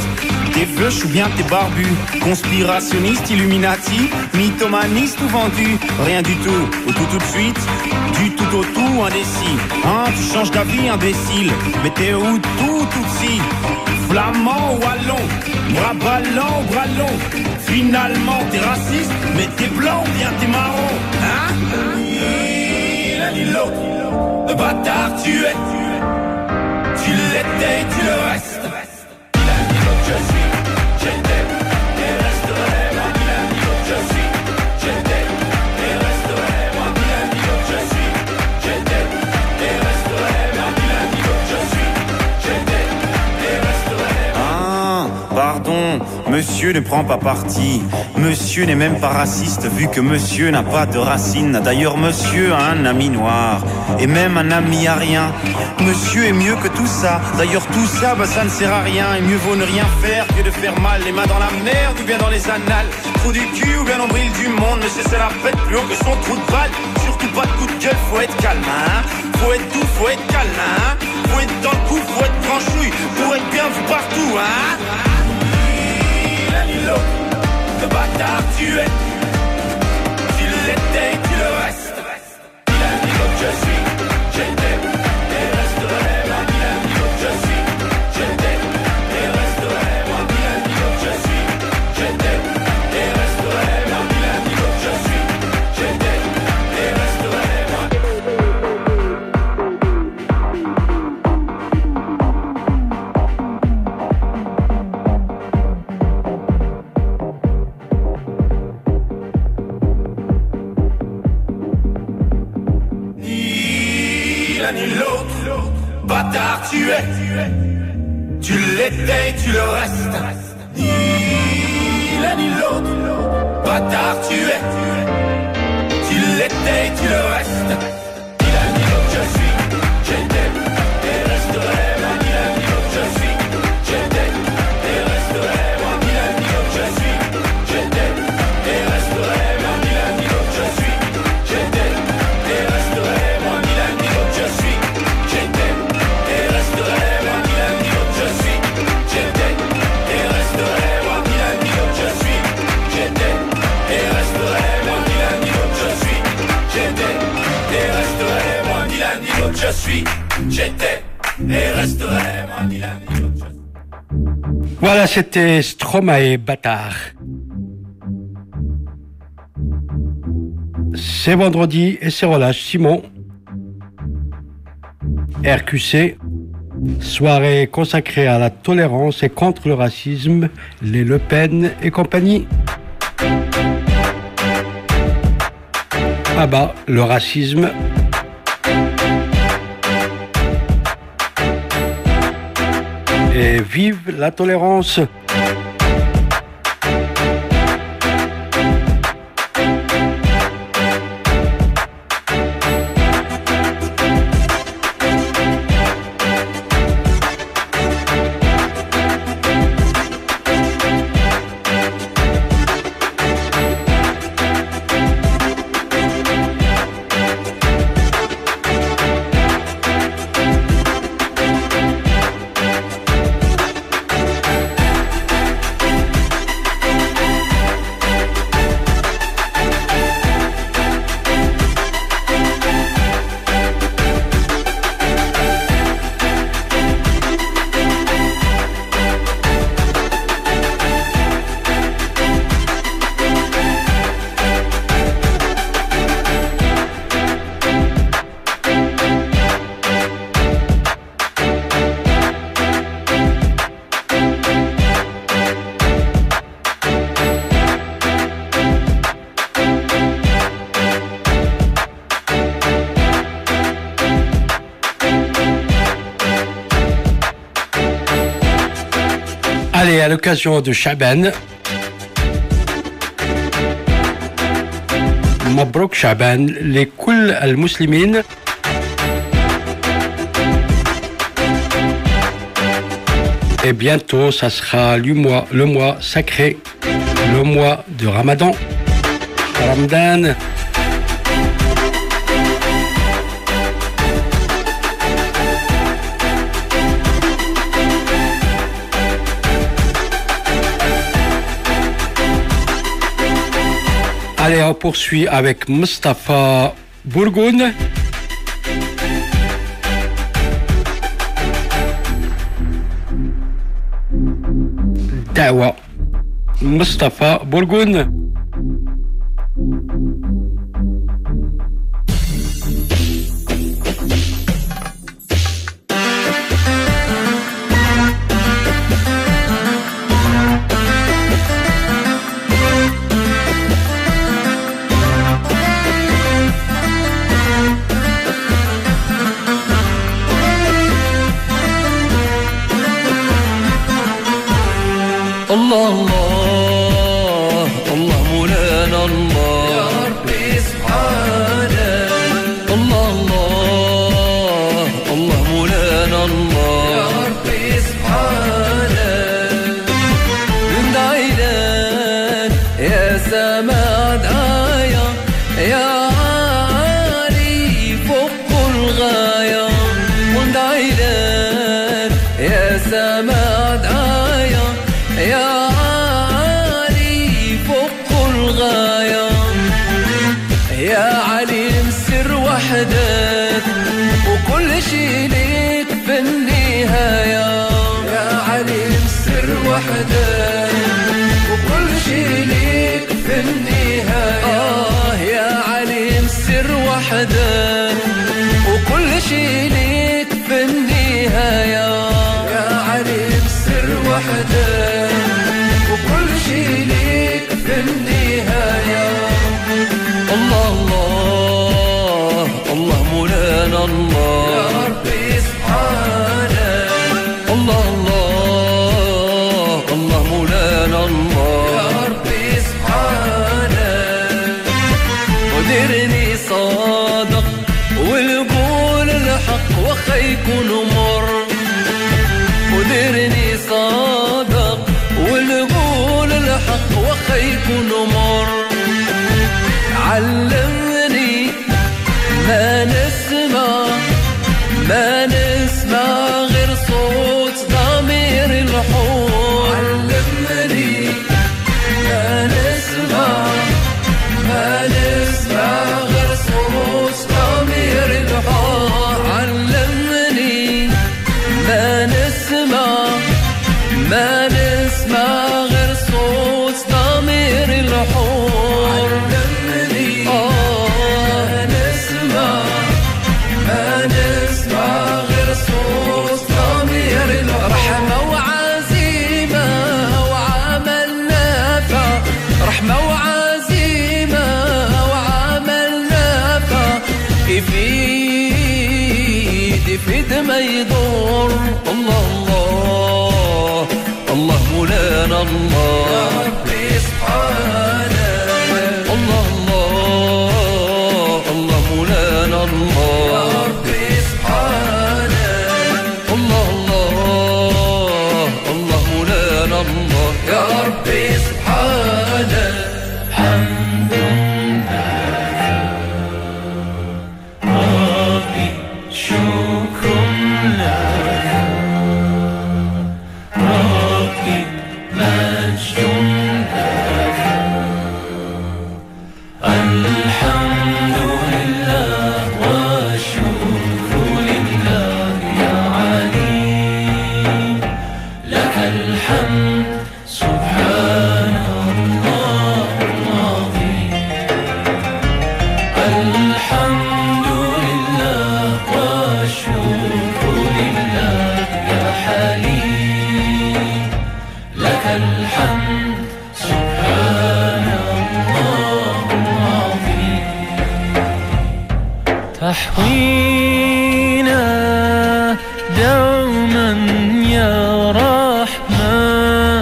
T'es veuche ou bien t'es barbu. Conspirationniste, illuminati. Mythomaniste ou vendu. Rien du tout, ou tout de suite. Du tout au tout, indécis. Hein, tu changes d'avis, imbécile. Mais t'es où tout de suite. Flamand ou wallon. Bras ballants ou bras longs. Finalement t'es raciste. Mais t'es blanc ou bien t'es marron. Hein? ni l'un ni l'autre. Le bâtard tu es. Tu l'étais, tu le restes. Ni l'un ni l'autre je suis. J'étais et resterai moi. Ni l'un ni l'autre je suis. J'étais et resterai moi. Ni l'un ni l'autre je suis. J'étais et resterai moi. Ni l'un ni l'autre je suis. J'étais et resterai moi. Ah, pardon, monsieur ne prend pas parti. Monsieur n'est même pas raciste vu que monsieur n'a pas de racines. D'ailleurs monsieur a un ami noir et même un ami arien. Monsieur est mieux que tout ça. D'ailleurs tout ça, bah ça ne sert à rien. Et mieux vaut ne rien faire que de faire mal. Les mains dans la merde ou bien dans les annales. Trou du cul ou bien nombril du monde. Monsieur c'est la fête plus haut que son trou de balle. Surtout pas de coup de gueule, faut être calme hein. Faut être doux, faut être calme hein. Faut être dans le coup, faut être franchouille. Pour être bien vu partout hein. Ni l'un ni l'autre. Le bâtard tu es. Tu l'étais, tu le restes. Ni l'un ni l'autre je suis. J'étais et resterai moi. Ni l'un ni l'autre je suis. J'étais et resterai moi. Ni l'un ni l'autre je suis. J'étais et resterai moi. Ni l'un ni l'autre je suis. J'étais et resterai moi. Ni l'un ni l'autre, bâtard tu es. Tu l'étais, tu le restes. Ni l'un ni l'autre, bâtard tu es. Tu l'étais, tu le restes. Ni l'un ni l'autre je suis. J'étais et resterai moi. Ni l'un ni l'autre je suis. J'étais et resterai moi. Ni l'un ni l'autre je suis. J'étais et resterai moi. Ni l'un ni l'autre je suis. J'étais et resterai moi. Ni l'un ni l'autre je suis. J'étais et resterai moi. Ni l'un ni l'autre je suis. J'étais et resterai moi. Ni l'un ni l'autre je suis. J'étais et resterai moi. Ni l'un ni l'autre je suis. J'étais et resterai moi. Ni l'un ni l'autre je suis. J'étais et resterai moi. Ni l'un ni l'autre je suis. Voilà, c'était Stromae, bâtard. C'est vendredi et c'est relâche. Simon, RQC, soirée consacrée à la tolérance et contre le racisme, les Le Pen et compagnie. Ah bah, le racisme. Et vive la tolérance. Allez, à l'occasion de Chaban, Mabrouk Chaban, les Kul al-Muslimin. Et bientôt, ça sera le mois sacré, le mois de Ramadan. Ramadan. Allez, on poursuit avec Mustafa Bourgoun. Dawa. Mustafa Bourgoun. الله الله الله مولانا الله يا ربي سبحانه الله الله الله مولانا الله يا ربي سبحانه ندعي لك يا سماع دعايا يا عالي فوق الغاية وندعي لك يا سماع دعايا يا علي فوق الغاية يا عليم سر وحدك وكل شي ليك في النهاية يا عليم سر وحدك وكل شي ليك في النهاية يا عليم سر وحدك وكل شي ليك في النهاية يا عليم سر وحدك وكل شي ليك في النهاية الله الله الله مولانا الله يا ربي سبحانه الله الله الله مولانا الله يا ربي سبحانه وديرني صادق والقول الحق وخا يكون مر وديرني صادق والقول الحق وخا يكون مر علمني ما نسمع غير صوت ضمير الحور علمني ما نسمع غير صوت ضمير الحور علمني ما نسمع غير صوت ضمير الحور علمني ما نسمع غير صوت ضمير الحور رحمة وعزيمة وعمل نافع رحمة وعزيمة وعمل نافع يفيد ما يضر الله الله الله مولانا الله يا ربي سبحانه الله الله الله مولانا الله يا ربي سبحانه الله الله الله مولانا الله يا ربي سبحانه حمد ربي شكر لك ربي مجد لك الحمد لله والشكر لله يا علي لك الحمد سبحان الله العظيم الحمد لله والشكر لله يا حليم لك الحمد سبحان الله العظيم تحوينا دوما يا رحمن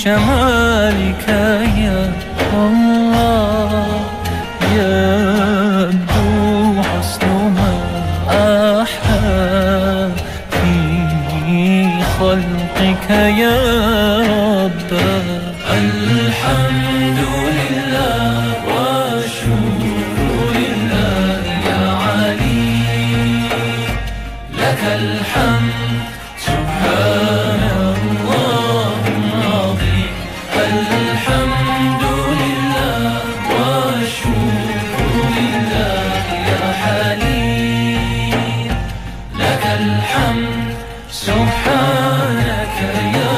جمالك يا الله يبدو حسن ما أحلى في خلقك يا رب. الحمد لله والشكر لله يا علي لك الحمد سبحان الله العظيم. الحمد لله والشكر لله يا حليم لك الحمد سبحانك يا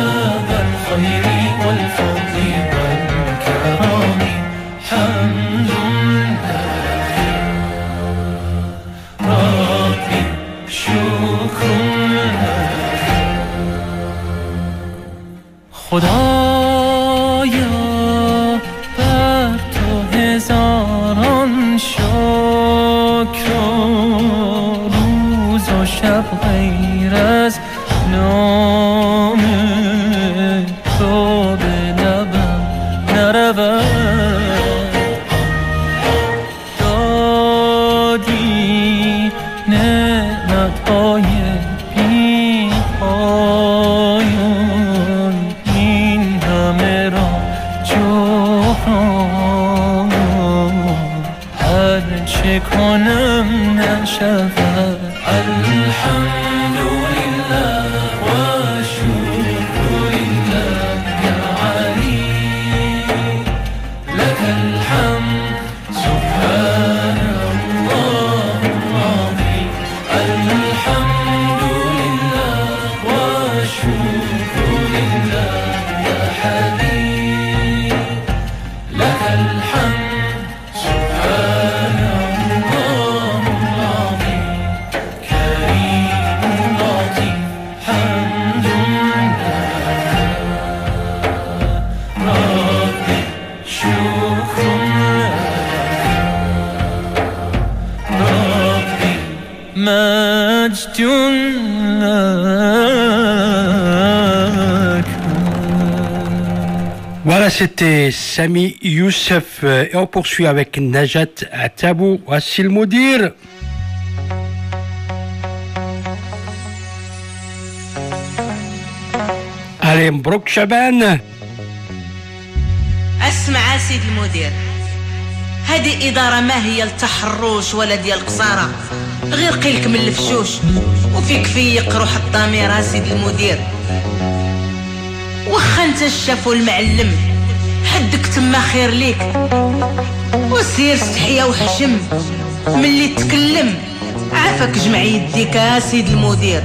ذا الخير والفضل والكرم. حمد لك ربي شكر لك خدایا بر تو هزاران شکر روز و شب غیر از نام تو به لبم نرود. دادی نعمتهای بی پایان این همه را جبران هر چه کنم نشود. الحمد لله والشكر لله يا علي لك الحمد سبحان الله العظيم. الحمد لله والشكر لله يا حبيب لك الحمد سبحان الله العظيم. كريم لطيف حمد لله ربي شكر لك ربي مجد لك. Voilà, c'était Sami Youssef et on poursuit avec Najat Atabou Wassil Moudir. Allez, Mbrouk Chaban. اسمع سيد المدير، هذه إدارة ما هي التحروش ولا ديال القصارى، غير قيلك من الفشوش وفيك فيق روح الضمير سيد المدير. واخا انت الشاف والمعلم حدك تما خير ليك، وسير استحيا وحشم ملي تكلم عافاك جمع يديك سيد المدير.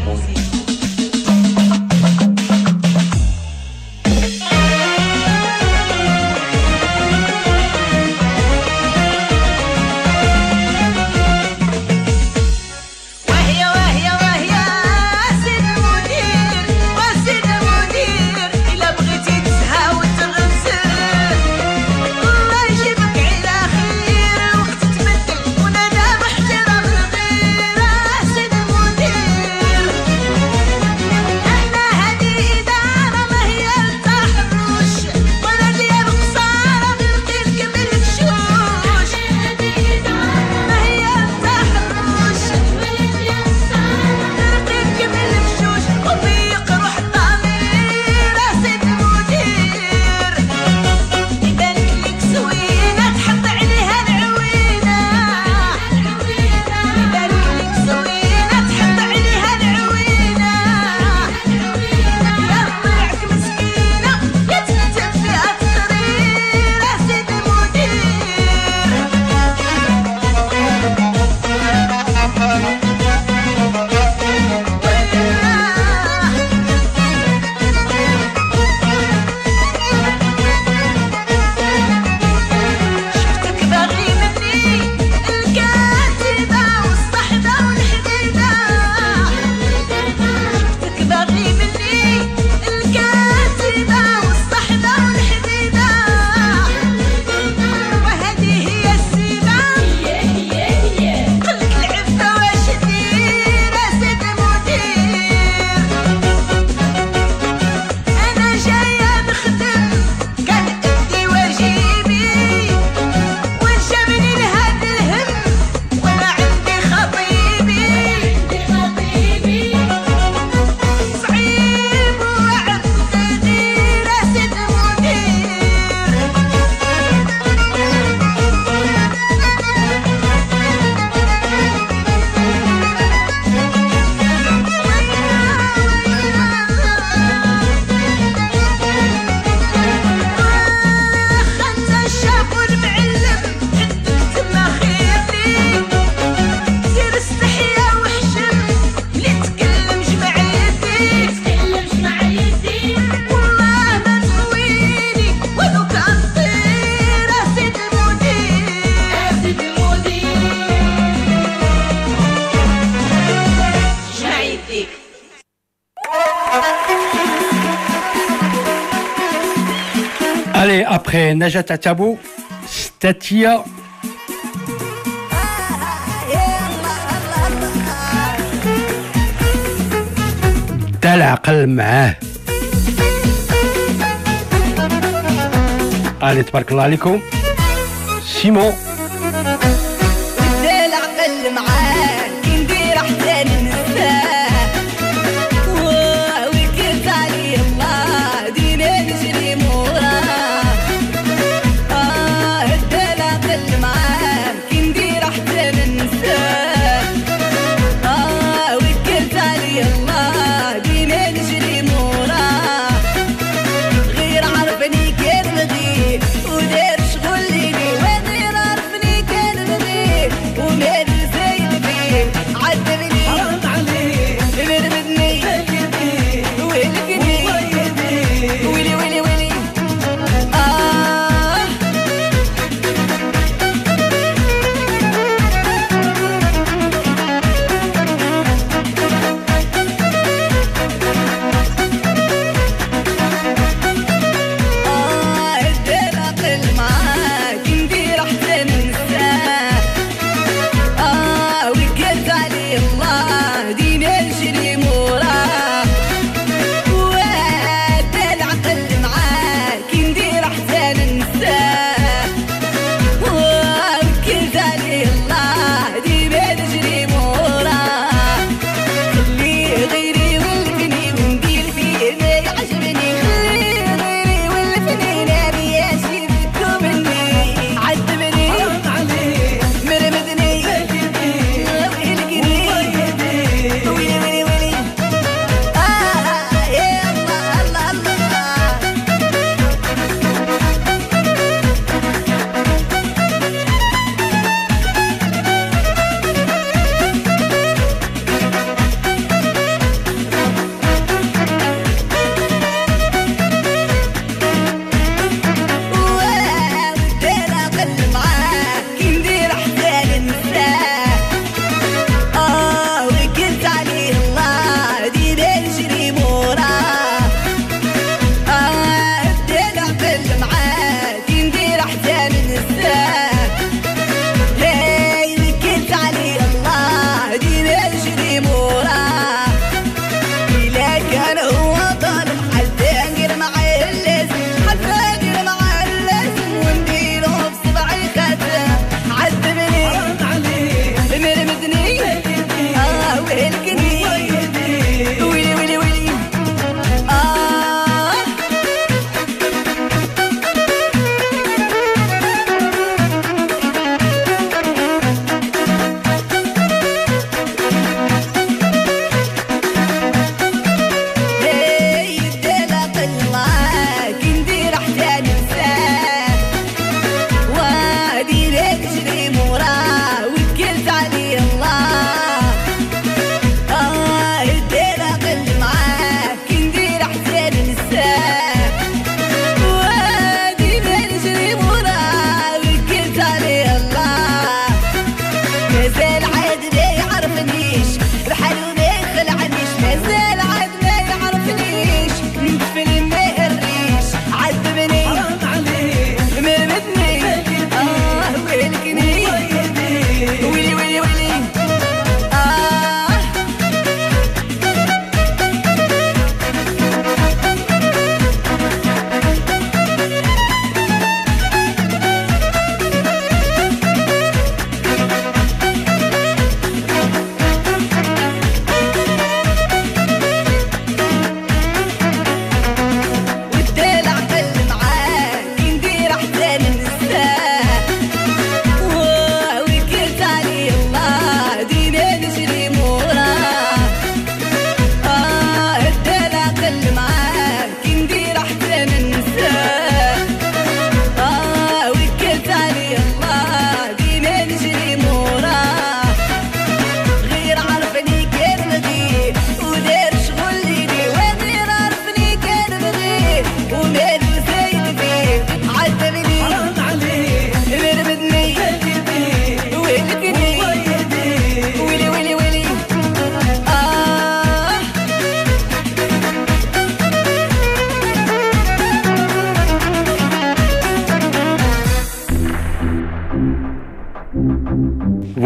Après Najat Tabo, Statia. دا العقل معاه. علي تبارك الله عليكم. سيمون. دا العقل معاه كي ندير حتى ننساه. وكلت علي الله دينا نجري موراه. دا العقل معاه كي ندير حتى ننساه. وكلت علي الله دينا نجري موراه. غير عرفني كان مغيب ودار شغل لي وغير عرفني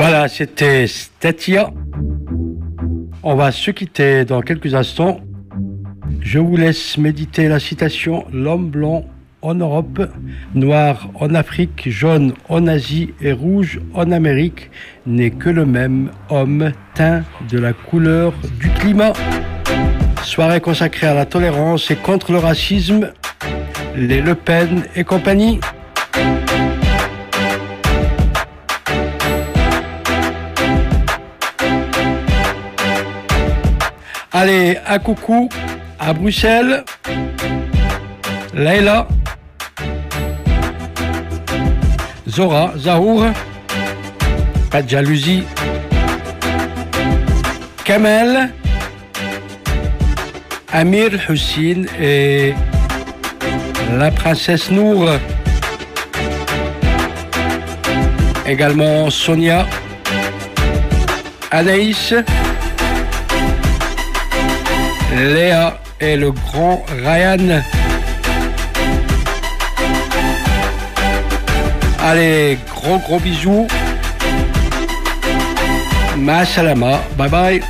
Voilà, c'était Statia. On va se quitter dans quelques instants. Je vous laisse méditer la citation « L'homme blanc en Europe, noir en Afrique, jaune en Asie et rouge en Amérique n'est que le même homme teint de la couleur du climat ». Soirée consacrée à la tolérance et contre le racisme, les Le Pen et compagnie. Allez, un coucou à Bruxelles, Leïla, Zora, Zahour, pas de jalousie, Kamel, Amir Hussein et la princesse Nour. Également Sonia, Anaïs, Léa et le grand Ryan. Allez, gros bisous. Ma salama, bye bye.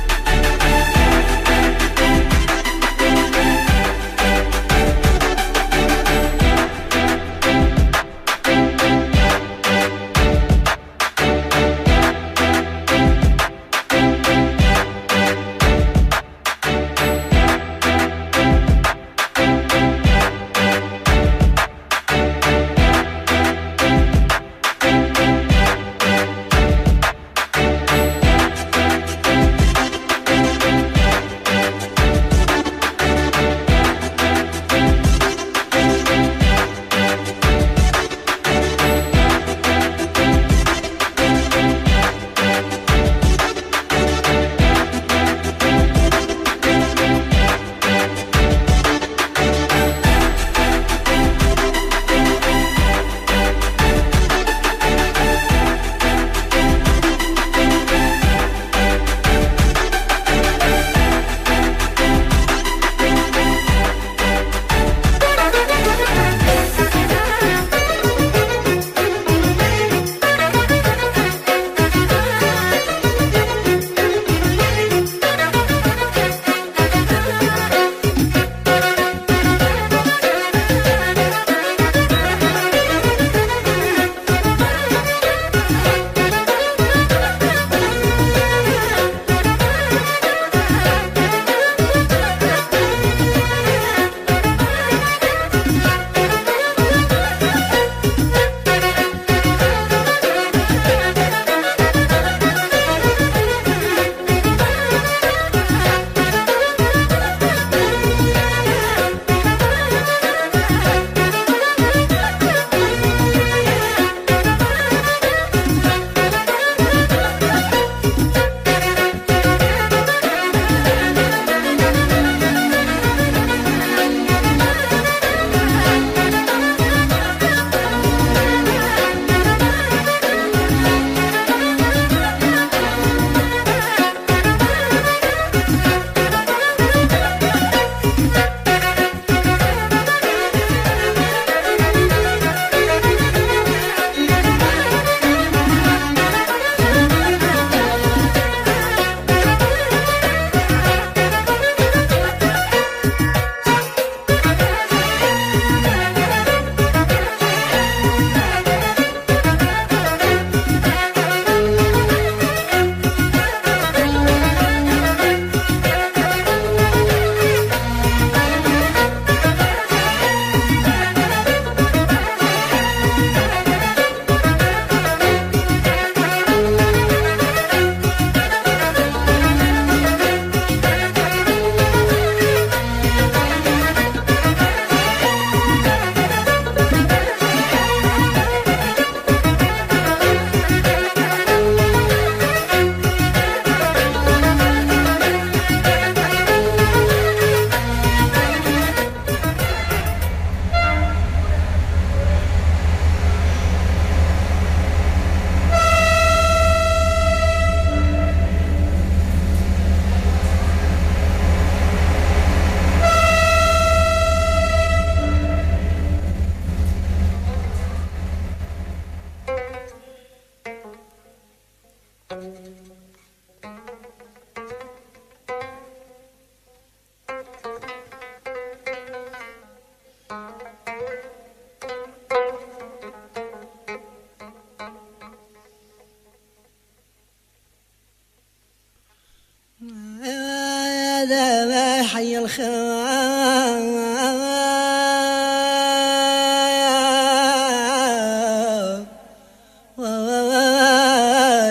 هذا حي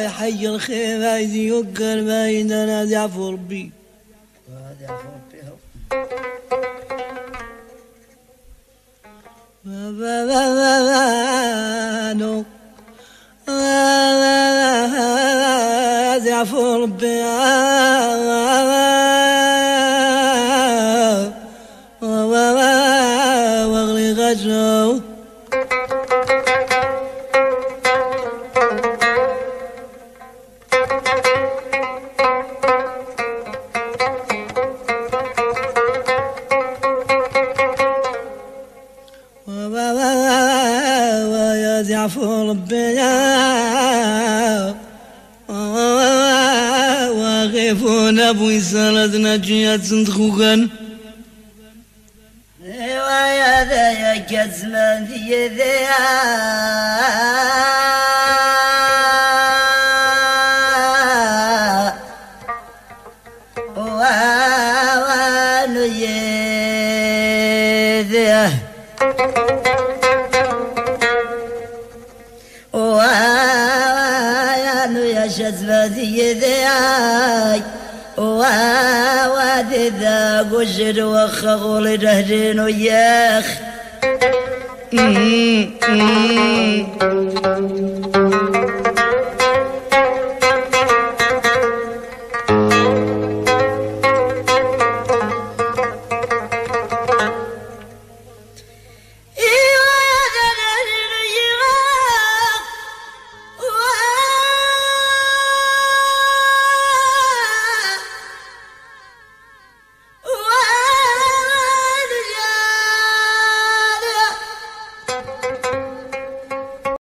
حي الخير عايز يوكل باين انا جعفر ربي جعفر ربي واغلي غجو ويا جعفر ربي واغيفون ابوي سردنا جيات صندوقا ويا ذا يا كزمان في ذا وانو يذا وانو يا شزمان في ذا وادي ذا قجر وخغول جهرين وياخ